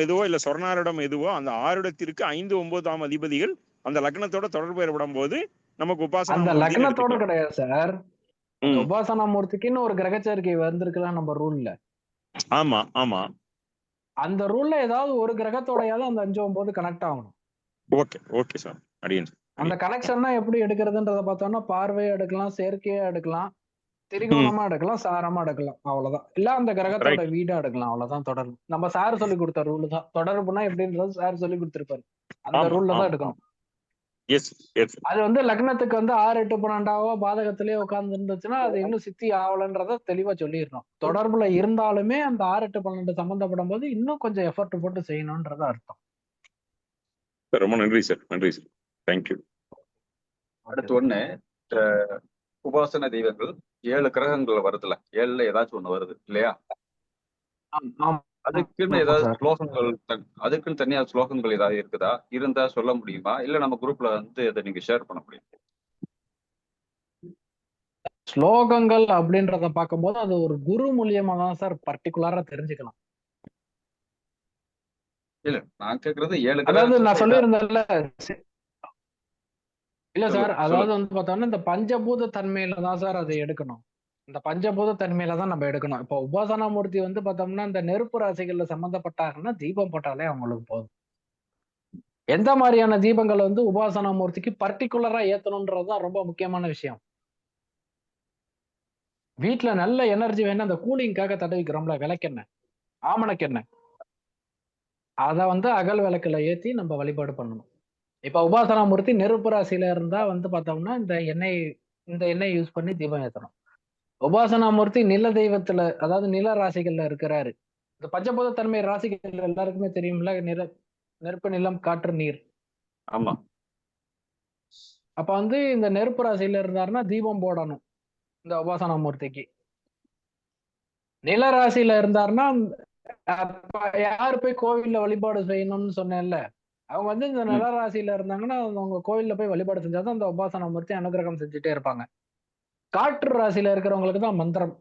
எதுவோ இல்ல சொர்ணாரிடம் எதுவோ அந்த ஆறுடத்திற்கு 5, 9ஆம் அதிபதிகள் அந்த லக்னத்தோட தொடர்பு ஏற்படும் போது நமக்கு உபாசனா அந்த லக்னத்தோட கிடையாது சார், உபாசனா மூர்த்திக்குன்னு ஒரு கிரக சேர்க்கை வந்திருக்குதான் நம்ம ரூல்ல. ஆமா ஆமா, அந்த ரூல்ல ஏதாவது ஒரு கிரகத்தோடையாவது அந்த 5, 9 கனெக்ட் ஆகணும். ஓகே சார், அடியன். அந்த கனெக்ஷன் எப்படி எடுக்கிறதுன்றத பார்த்தோம்னா பார்வையா எடுக்கலாம், செயற்கையா எடுக்கலாம், திரிகோணமா எடுக்கலாம், சாரமா எடுக்கலாம், அவ்வளவுதான். இல்ல அந்த கிரகத்தோட ரைட். வீடா எடுக்கலாம், அவ்வளவுதான். தொடர்பு நம்ம சார் சொல்லி கொடுத்த ரூல் தான். தொடர்புனா எப்படின்றது சார் சொல்லி கொடுத்திருப்பாரு, அந்த ஆமா ரூல்ல தான் ஆமா எடுக்கணும். எஸ் எஸ் அது வந்து லக்னத்துக்கு வந்து 6, 8, 12 பாதகத்திலேயே உட்கார்ந்து இருந்துச்சுன்னா அது இன்னும் சித்தி ஆகலன்றத தெளிவா சொல்லிடணும். தொடர்புல இருந்தாலுமே அந்த 6, 8, 12 சம்பந்தப்படும் போது இன்னும் கொஞ்சம் எஃபர்ட் போட்டு செய்யணும்ன்றத அர்த்தம். ரொம்ப நன்றி சார், நன்றி சார், தேங்க்யூ. அடுத்து ஒண்ணு, உபாசன தெய்வங்கள் 7 கிரகங்கள் வருதுல, 7ல ஏதாச்சும் ஒண்ணு வருது இல்லையா? அதுக்குன்னு ஏதாவது ஸ்லோகங்கள் அதுக்குன்னு தனியா ஸ்லோகங்கள் ஏதாவது இருக்குதா? இருந்தா சொல்ல முடியுமா? இல்ல நம்ம குரூப்ல வந்து அதை நீங்க ஷேர் பண்ண முடியும்? ஸ்லோகங்கள் அப்படின்றத பார்க்கும்போது அது ஒரு குரு மூலியமா தான் சார் பர்டிகுலரா தெரிஞ்சுக்கலாம். இல்ல நான் கேக்குறது 7 அதாவது நான் கிரகங்கள் சொல்லியிருந்தேன்ல, இல்ல சொல்லு, சார், சொல்லு. அதாவது வந்து பார்த்தோம்னா இந்த பஞ்சபூத தன்மையில தான் சார் அதை எடுக்கணும். இந்த பஞ்சபூத தன்மையில தான் நம்ம எடுக்கணும். இப்போ உபாசனா மூர்த்தி வந்து பார்த்தோம்னா இந்த நெருப்பு ராசிகள்ல சம்பந்தப்பட்டாங்கன்னா தீபம் போட்டாலே அவங்களுக்கு போதும். எந்த மாதிரியான தீபங்கள் வந்து உபாசனா மூர்த்திக்கு பர்டிகுலரா ஏத்தணும்ன்றதுதான் ரொம்ப முக்கியமான விஷயம். வீட்டுல நல்ல எனர்ஜி வேணும், அந்த கூலிங்காக தடவிக்கிறோம்ல விளக்கெண்ணெய், ஆமணக்கெண்ணெய், அதை வந்து அகல் விளக்குல ஏத்தி நம்ம வழிபாடு பண்ணணும். இப்ப உபாசனா மூர்த்தி நெருப்பு ராசியில இருந்தா வந்து பார்த்தோம்னா இந்த எண்ணெய் யூஸ் பண்ணி தீபம் ஏத்தணும். உபாசனா மூர்த்தி நில தெய்வத்துல, அதாவது நில ராசிகள்ல இருக்கிறாரு. இந்த பஞ்சபூத தன்மை ராசிகள் எல்லாருக்குமே தெரியும்ல, நெருப்பு, நிலம், காற்று, நீர். ஆமா. அப்ப வந்து இந்த நெருப்பு ராசியில இருந்தாருன்னா தீபம் போடணும் இந்த உபாசனா மூர்த்திக்கு. நில ராசியில இருந்தாருன்னா அப்ப யாரு போய் கோவில்ல வழிபாடு செய்யணும்னு சொன்னேன்ல, அவங்க வந்து இந்த நில ராசியில இருந்தாங்கன்னா அவங்க கோவில்ல போய் வழிபாடு செஞ்சாதான் அந்த உபாசனா மூர்த்தி அனுகிரகம் செஞ்சுட்டே இருப்பாங்க. காற்று ராசியில இருக்கிறவங்களுக்கு தான் மந்திரம்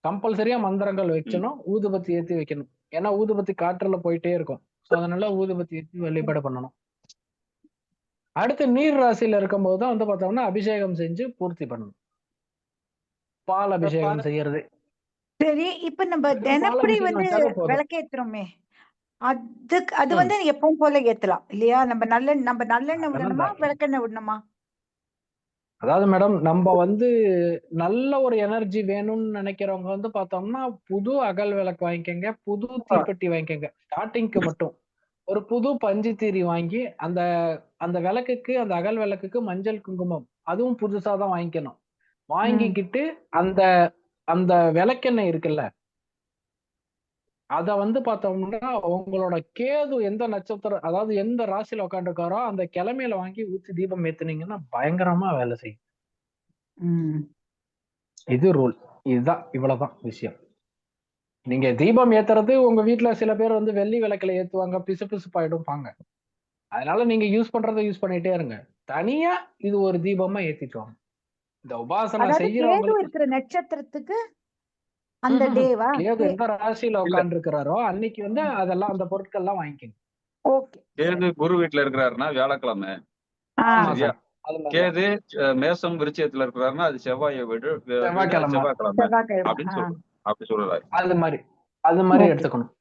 கம்பல்சரியா மந்திரங்கள் வைக்கணும், ஊதுபத்தி ஏத்தி வைக்கணும். ஏன்னா ஊதுபத்தி காற்றுல போயிட்டே இருக்கும். அதனால ஊதுபத்தி ஏத்தி வழிபாடு பண்ணணும். அடுத்து நீர் ராசியில இருக்கும் போதுதான் வந்து பார்த்தோம்னா அபிஷேகம் செஞ்சு பூர்த்தி பண்ணணும். பால் அபிஷேகம் செய்யறது. சரி, இப்ப நம்ம தினப்படி வந்து விளக்கேத்துறோமே, அது வந்து எப்பவும் போல ஏத்தலாம் இல்லையா? நம்ம நல்லெண்ணெய் விடணுமா, விளக்கெண்ணெய் விடணுமா? அதாவது மேடம், நம்ம வந்து நல்ல ஒரு எனர்ஜி வேணும்னு நினைக்கிறவங்க வந்து பார்த்தோம்னா புது அகல் விளக்கு வாங்கிக்கங்க, புது தீப்பெட்டி வாங்கிக்கங்க. ஸ்டார்டிங்க்கு மட்டும் ஒரு புது பஞ்சு தீரி வாங்கி அந்த அந்த விளக்குக்கு, அந்த அகல் விளக்குக்கு மஞ்சள் குங்குமம் அதுவும் புதுசா தான் வாங்கிக்கணும். வாங்கிக்கிட்டு அந்த அந்த விளக்கெண்ணெய் இருக்குல்ல, அத வந்து பார்த்தோம்னா உங்களோட கேது எந்த நட்சத்திரம், அதாவது எந்த ராசியில உட்காந்துருக்காரோ அந்த கிழமையில வாங்கி ஊத்தி தீபம் ஏத்துனீங்கன்னா பயங்கரமா வேலை செய்யும். இது ரூல். இதுதான், இவ்வளவுதான் விஷயம். நீங்க தீபம் ஏத்துறது உங்க வீட்டுல சில பேர் வந்து வெள்ளி விளக்குல ஏத்துவாங்க, பிசு பிசுப்பாயிடும்பாங்க. அதனால நீங்க யூஸ் பண்றதை யூஸ் பண்ணிட்டே இருங்க. தனியா இது ஒரு தீபமா ஏத்திட்டு இந்த உபாசனை செய்யறவங்களுக்கு இருக்கிற நட்சத்திரத்துக்கு அந்த டேவா கேது எந்த ராசியில உட்கார்ந்து இருக்கிறாரோ அன்னைக்கு வந்து அதெல்லாம் அந்த பொருட்கள் எல்லாம் வாங்கிக்கணும். ஓகே. கேது குரு வீட்டுல இருக்கிறாருன்னா வியாழக்கிழமை. சரியா? கேது மேசம் விருச்சிகத்துல இருக்கிறாருன்னா அது செவ்வாயை வீடு, செவ்வாய்க்கிழமை அப்படின்னு அப்படி சொல்றாரு. அது மாதிரி எடுத்துக்கணும்.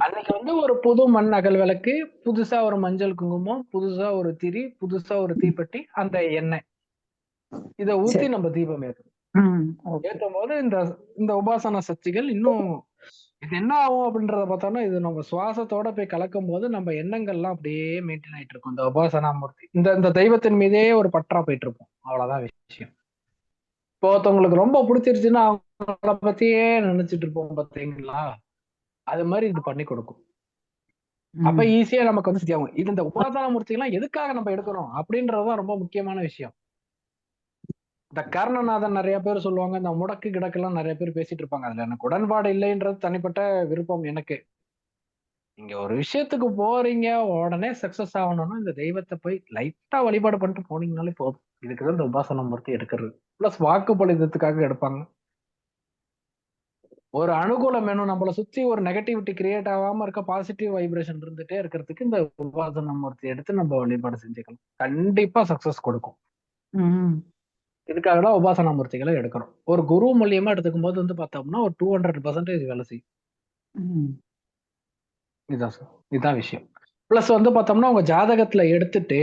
அன்னைக்கு வந்து ஒரு புது மண் அகல் விளக்கு, புதுசா ஒரு மஞ்சள் குங்குமம், புதுசா ஒரு திரி, புதுசா ஒரு தீப்பெட்டி, அந்த எண்ணெய் இத ஊத்தி நம்ம தீபம் ஏற்றணும். ஏற்றும் போது இந்த உபாசனா சக்திகள் இன்னும் இது என்ன ஆகும் அப்படின்றத பார்த்தோம்னா, இது நம்ம சுவாசத்தோட போய் கலக்கும் போது நம்ம எண்ணங்கள்லாம் அப்படியே மெயின்டைன் ஆயிட்டு இருக்கும். இந்த உபாசனா மூர்த்தி இந்த தெய்வத்தின் மீதே ஒரு பற்றா போயிட்டு இருக்கும். அவ்வளவுதான் விஷயம். இப்போ ஒருத்தவங்களுக்கு ரொம்ப பிடிச்சிருச்சுன்னா அவங்கள பத்தியே நினைச்சிட்டு இருப்போம் பார்த்தீங்களா, அது மாதிரி இது பண்ணி கொடுக்கும். அப்ப ஈஸியா நமக்கு வந்து சத்தியாகும். இது இந்த உபாசனா மூர்த்தி எல்லாம் எதுக்காக நம்ம எடுக்கணும் அப்படின்றதுதான் ரொம்ப முக்கியமான விஷயம். இந்த கர்ணநாதன் நிறைய பேர் சொல்லுவாங்க, இந்த முடக்கு கிடக்கெல்லாம் நிறைய பேர் பேசிட்டு இருப்பாங்க. அதுல எனக்கு உடன்பாடு இல்லைன்றது தனிப்பட்ட விருப்பம் எனக்கு. நீங்க ஒரு விஷயத்துக்கு போறீங்க, உடனே சக்சஸ் ஆகணும்னா இந்த தெய்வத்தை போய் லைட்டா வழிபாடு பண்ணிட்டு போனீங்கனாலே போதும். இதுக்குதான் இந்த உபாசனா மூர்த்தி எடுக்கிறது. பிளஸ் வாக்குப்பளிதத்துக்காக எடுப்பாங்க. ஒரு அனுகூலம் வேணும், நம்மளை சுத்தி ஒரு நெகட்டிவிட்டி கிரியேட் ஆகாம இருக்க, பாசிட்டிவ் வைப்ரேஷன் இருந்துட்டே இருக்கிறதுக்கு இந்த உபாசனா மூர்த்தி எடுத்து நம்ம வழிபாடு செஞ்சுக்கலாம். கண்டிப்பா சக்சஸ் கொடுக்கும். இதுக்காக தான் உபாசனா மூர்த்திகளை எடுக்கிறோம். ஒரு குரு மூலியமா எடுத்துக்கும் போது வந்து பார்த்தோம்னா ஒரு 200% வேலை செய்யும். இதுதான் சார், இதுதான் விஷயம். பிளஸ் வந்து பார்த்தோம்னா உங்க ஜாதகத்துல எடுத்துட்டு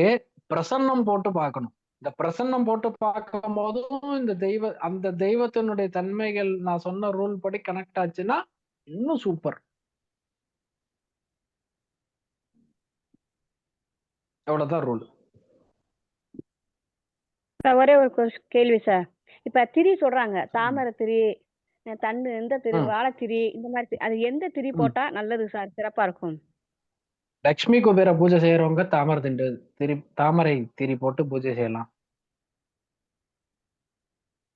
பிரசன்னம் போட்டு பார்க்கணும். இந்த பிரசன்னம் போட்டு பார்க்கும் போதும் இந்த அந்த தெய்வத்தினுடைய தன்மைகள் நான் சொன்ன ரூல் படி கனெக்ட் ஆச்சுன்னா இன்னும் சூப்பர். அவ்வளவுதான் ரூல். ஒரே ஒரு கேள்வி சார். இப்ப திரி சொல்றாங்க, தாமரை திரி, தண்டு இந்த திரி, வாழைத்திரி, இந்த மாதிரி அது எந்த திரி போட்டா நல்லது சார், சிறப்பா இருக்கும்? லட்சுமி குபேர பூஜை செய்யறவங்க தாமரை திரி போட்டு பூஜை செய்யலாம்.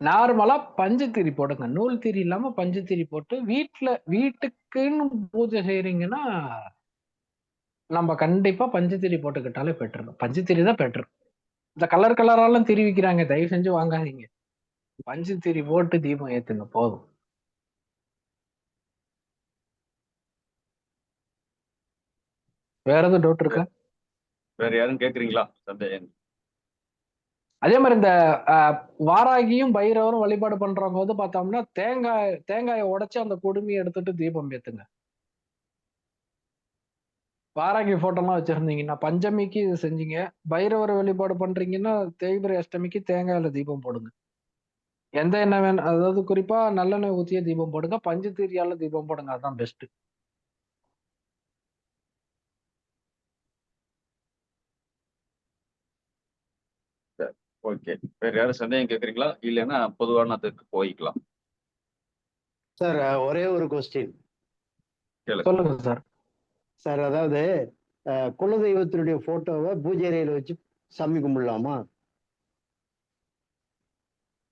நார்மலா பஞ்சு திரி போடுங்க, நூல் திரி இல்லாம பஞ்சு திரி போட்டு வீட்டுக்குன்னு பூஜை செய்யறீங்கன்னா நம்ம கண்டிப்பா பஞ்சு திரி போட்டுக்கிட்டாலே பெட்ரு. பஞ்சு திரி தான் பெட்ரு. இந்த கலர் கலராலாம் திரி விக்கிறாங்க, தயவு செஞ்சு வாங்காதீங்க. பஞ்சு திரி போட்டு தீபம் ஏத்துங்க போதும். வேற எதுவும் டவுட் இருக்கா? வேற யாரும் கேக்குறீங்களா சந்தேகம்? அதே மாதிரி இந்த வாராகியும் பைரவரும் வழிபாடு பண்றவங்க வந்து பார்த்தோம்னா தேங்காயை உடைச்சு அந்த குடுமையை எடுத்துட்டு தீபம் ஏத்துங்க. வாராகி போட்டோலாம் வச்சிருந்தீங்கன்னா பஞ்சமிக்கு இது செஞ்சீங்க, பைரவரை வழிபாடு பண்றீங்கன்னா தேய்பிரை அஷ்டமிக்கு தேங்காயில தீபம் போடுங்க. எந்த எண்ணெய் வேணும், அதாவது குறிப்பா நல்லெண்ணெய் ஊத்திய தீபம் போடுங்க, பஞ்சு தீரியால தீபம் போடுங்க, அதுதான் பெஸ்ட். ஓகே, வேற யாரும் சந்தேகம் கேக்குறீங்களா? இல்லைன்னா பொதுவானதுக்கு போய்க்கலாம். சார் ஒரே ஒரு கொஸ்டின் சொல்லுங்க சார். சார் அதாவது குலதெய்வத்தினுடைய போட்டோவை பூஜை அறையில வச்சு சாமி கும்பிடலாமா?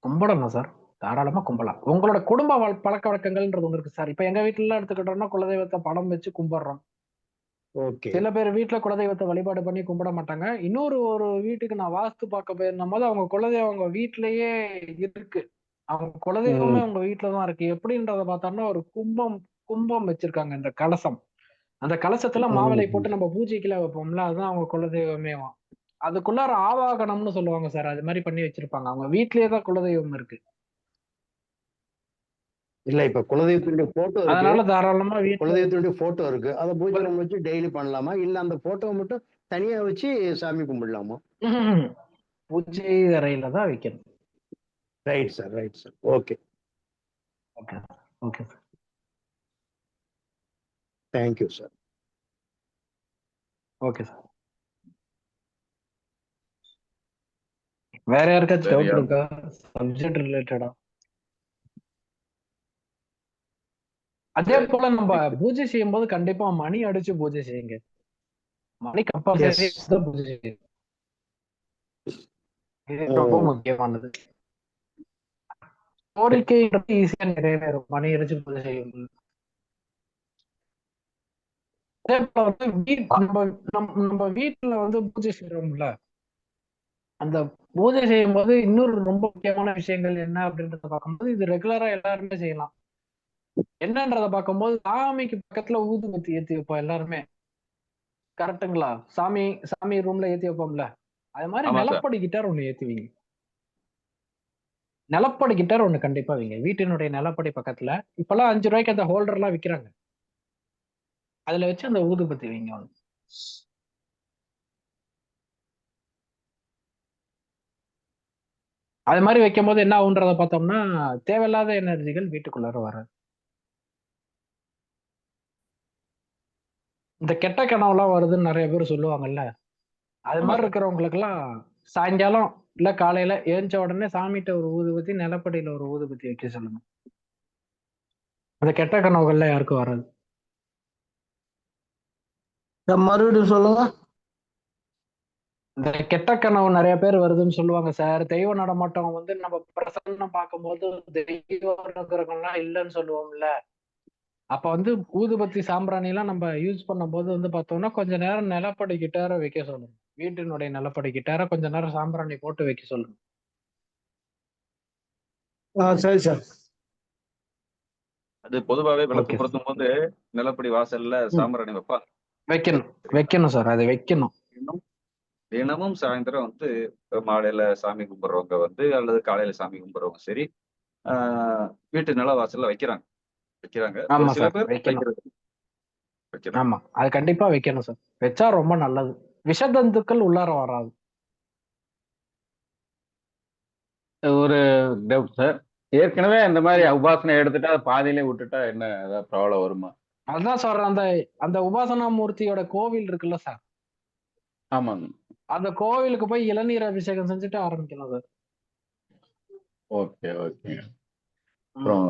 கும்பிடணும் சார், தாராளமா கும்பிடலாம். உங்களோட குடும்ப பழக்க வழக்கங்கள்ன்றது ஒன்று இருக்கு சார். இப்ப எங்க வீட்டுல எல்லாம் எடுத்துக்கிட்டோம்னா குலதெய்வத்தை படம் வச்சு கும்பிடுறோம். சில பேர் வீட்டுல குலதெய்வத்தை வழிபாடு பண்ணி கும்பிட மாட்டாங்க. ஒரு வீட்டுக்கு நான் வாஸ்து பார்க்க போயிருந்த போது அவங்க குலதெய்வம் அவங்க வீட்லயே இருக்கு, அவங்க குலதெய்வமே அவங்க வீட்டுலதான் இருக்கு. எப்படின்றத பார்த்தோம்னா ஒரு கும்பம் வச்சிருக்காங்க, இந்த கலசம். அந்த கலசத்துல மாவிளை போட்டு நம்ம பூஜைக்குள்ள வைப்போம்ல, அதுதான் அவங்க குலதெய்வமே. அதுக்குள்ளார ஆவாகனம்னு சொல்லுவாங்க சார், அது மாதிரி பண்ணி வச்சிருப்பாங்க. அவங்க வீட்லயேதான் குலதெய்வம் இருக்கு. இல்ல இப்ப குலதெய்வத்தினுடைய போட்டோ இருக்கு, அதனால தாராளமா குலதெய்வத்தினுடைய போட்டோ இருக்கு, அதை பூஜை ரூம் வச்சு டெய்லி பண்ணலாமா? இல்ல அந்த போட்டோவை மட்டும் தனியா வச்சு சாமி கும்பிடலாமா? பூஜை அறையில தான் வைக்கணும். Right sir, right sir. Okay okay okay sir, thank you sir. Okay sir. வேற யாருக்காச்சும் டவுட் இருக்கா சப்ஜெக்ட் ரிலேட்டடா? அதே போல நம்ம பூஜை செய்யும் போது கண்டிப்பா மணி அடிச்சு பூஜை செய்யுங்க. மணி கம்பல்சரி பூஜை செய்யுங்க, இது ரொம்ப முக்கியமானது. கோரிக்கைன்றது ஈஸியா நிறைவேறும் மணி அடிச்சு பூஜை செய்யும் போது. அதே போல வந்து நம்ம வீட்டுல வந்து பூஜை செய்யறோம்ல, அந்த பூஜை செய்யும் போது இன்னொரு ரொம்ப முக்கியமான விஷயங்கள் என்ன அப்படின்றத பார்க்கும்போது, இது ரெகுலரா எல்லாருமே செய்யலாம். என்னன்றத பார்க்கும்போது சாமிக்கு பக்கத்துல ஊதுபத்தி ஏத்தி வைப்போம் எல்லாருமே, கரெக்டுங்களா? சாமி ரூம்ல ஏத்தி வைப்போம்ல, அது மாதிரி நிலப்படி கிட்டார் ஒண்ணு ஏத்துவீங்க. நிலப்படி கிட்டார் ஒண்ணு கண்டிப்பா வைங்க வீட்டினுடைய நிலப்படி பக்கத்துல. இப்பெல்லாம் 5 ரூபாய்க்கு அந்த ஹோல்டர் எல்லாம் விக்கிறாங்க, அதுல வச்சு அந்த ஊதுபத்தி வைங்க ஒண்ணு. அது மாதிரி வைக்கும் போது என்ன ஆகுன்றத பார்த்தோம்னா தேவையில்லாத எனர்ஜிகள் வீட்டுக்குள்ளார வராது. இந்த கெட்ட கனவுலாம் வருதுன்னு நிறைய பேர் சொல்லுவாங்கல்ல, அது மாதிரி இருக்கிறவங்களுக்கு எல்லாம் சாயங்காலம் இல்ல காலையில ஏஞ்ச உடனே சாமிகிட்ட ஒரு ஊதுபத்தி, நிலப்படியில ஒரு ஊதுபத்தி வைக்க சொல்லுங்க. அந்த கெட்ட கனவுகள்ல யாருக்கும் வராது. மறுபடியும் சொல்லுங்க. இந்த கெட்ட கனவு நிறைய பேர் வருதுன்னு சொல்லுவாங்க சார். தெய்வ நடமாட்டம் வந்து நம்ம பிரசன்னம் பார்க்கும்போது தெய்வ அனுகிரகம்லாம் இல்லைன்னு சொல்லுவோம்ல, அப்ப வந்து ஊதுபத்தி சாம்பிராணி எல்லாம் நம்ம யூஸ் பண்ணும் போது வந்து பார்த்தோம்னா கொஞ்ச நேரம் நிலப்படி கிட்டார வைக்க சொல்லணும். வீட்டினுடைய நிலப்படி கிட்டார கொஞ்ச நேரம் சாம்பிராணி போட்டு வைக்க சொல்லணும். சரி சார். அது பொதுவாகவே விளக்கு பொருத்தும் போது நிலப்படி வாசல்ல சாம்பிராணி வைப்பாங்க. வைக்கணும் சார், அது வைக்கணும். தினமும் சாயந்தரம் வந்து மாலையில சாமி கும்பிடுறவங்க வந்து அல்லது காலையில சாமி கும்பிடுறவங்க சரி, வீட்டு நில வாசல்ல வைக்கிறாங்க. ஒரு சில பேர் வைக்கிறது. ஆமா, அது கண்டிப்பா வைக்கணும் சார். வச்சா ரொம்ப நல்லது, விஷதந்துக்கள் உள்ளார வராது. ஒரு டவுட் சார். ஏற்கனவே இந்த மாதிரி உபாசனை எடுத்துட்டா அதை பாதியிலே விட்டுட்டா என்ன ஏதாவது ப்ராப்ளம் வருமா? அதான் சொல்றேன், அந்த அந்த உபாசனா மூர்த்தியோட கோவில் இருக்குல்ல சார், ஆமாங்க. அந்த கோவிலுக்கு போய் இளநீர் அபிஷேகம் செஞ்சுட்டு ஆரம்பிக்கலாம் சார். Okay okay. அப்புறம்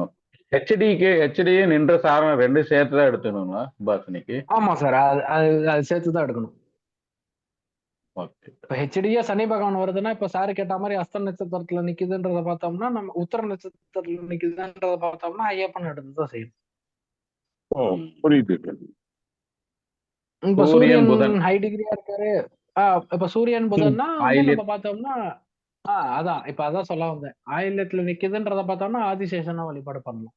ஹெச்டியே நின்ற சாரம் 2 சேர்த்து தான் எடுத்துக்கணுங்களா உபாசனைக்கு? ஆமா சார், அது சேர்த்து தான் எடுக்கணும். ஓகே. இப்ப ஹெச்டியே சனி பகவான் வருதுன்னா, இப்ப சாரு கேட்ட மாதிரி அஸ்த நட்சத்திரத்துல நிக்குதுன்றத பார்த்தோம்னா, நம்ம உத்தர நட்சத்திரத்துல நிக்குதுன்றத பார்த்தோம்னா ஐயப்பன் எடுத்துதான் செய்யணும். புரியுது. இப்ப சூரியன் சூரியன் புதன் ஹை டிகிரியா இருக்காரு. இப்ப சூரியன் புதன்னா வந்து ஆயில்யம். நம்ம பார்த்தோம்னா அதான் இப்ப அதான் சொல்ல வந்தேன். ஆயில்யத்துல நிக்குதுன்றத பார்த்தோம்னா ஆதிசேஷனை வழிபாடு பண்ணலாம்.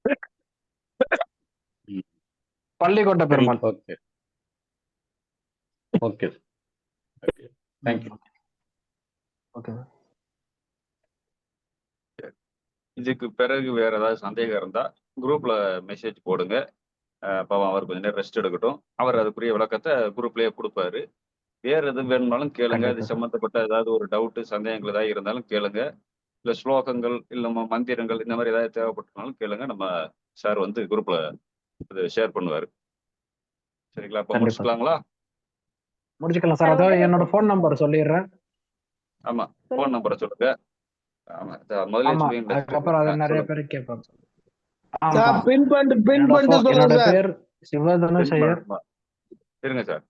பள்ளிக்கொண்ட Perumal. Okay okay okay. Thank you. Okay. இதுக்கு பிறகு வேற ஏதாவது சந்தேகம் இருந்தா குரூப்ல மெசேஜ் போடுங்க. பாவம் அவர் கொஞ்ச நேரம் ரெஸ்ட் எடுக்கட்டும். அவர் அதுக்குரிய விளக்கத்தை குரூப்லயே கொடுப்பாரு. வேற எதுவும் வேணும்னாலும் கேளுங்க. அது கண்டிப்பா சார். சம்பந்தப்பட்ட ஏதாவது ஒரு டவுட் சந்தேகங்கள் ஏதாவது இருந்தாலும் கேளுங்க. இல்ல ஸ்லோகங்கள் இல்ல மந்திரங்கள் இந்த மாதிரி ஏதாவது தேவைப்பட்டனாலும் கேளுங்க. நம்ம சார் வந்து குரூப்ல இது ஷேர் பண்ணுவாரு. சரிங்களா? அப்ப கண்டிப்பா சார். முடிச்சுக்கலாங்களா? முடிச்சுக்கலாம் சார். அதோ என்னோட ஃபோன் நம்பர் சொல்லிடுறேன். ஆமா, ஃபோன் நம்பரை சொல்லுங்க. ஆமா, முதல்ல ஆமா, சொல்லியிருந்தேன். அதுக்கப்புறம் அதை நிறைய பேர் கேட்பாங்க. ஆமா, சார் பின் பண்ணிட்டு என்னோட சொல்லுங்க சார். பேர் சிவதனுஷ் ஐயர். இருங்க சார்.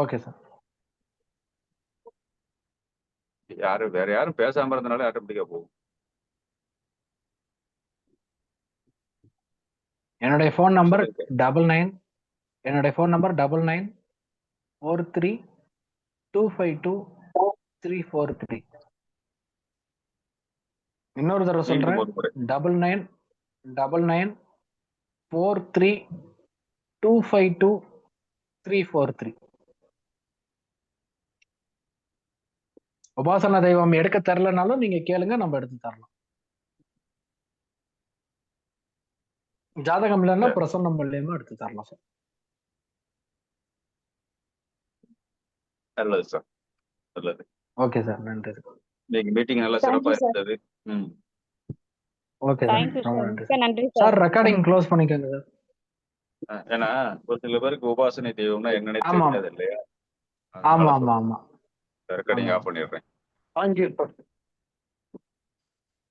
Okay sir. வேற யாரும் பேசாம இருந்தனால ஆட்டோமேட்டிக்கா போகும். என்னுடைய ஃபோன் நம்பர் 9943252343. இன்னொரு தடவை சொல்றேன், 9943252343. உபாசனா தெய்வம் எடுக்க தெரியலனாலும் நீங்க கேளுங்க, நம்ம எடுத்து தரலாம். ஜாதகம் இல்லைன்னா பிரசன்னம் மூலியமா எடுத்து தரலாம் சார். நல்லது சார், நல்லது. ஓகே சார், நன்றி சார். இன்னைக்கு மீட்டிங் நல்லா சிறப்பா இருந்தது. ஓகே சார், ரொம்ப நன்றி நன்றி சார். ரெக்கார்டிங் க்ளோஸ் பண்ணிக்கோங்க சார். ஏன்னா ஒரு சில பேருக்கு உபாசனை தெய்வம்னா என்னன்னே ஆமா தெரியாது இல்லையா? ஆமா ஆமா ஆமா. ரெக்கார்டிங் ஆஃப் பண்ணிடுறேன். தேங்க்யூ.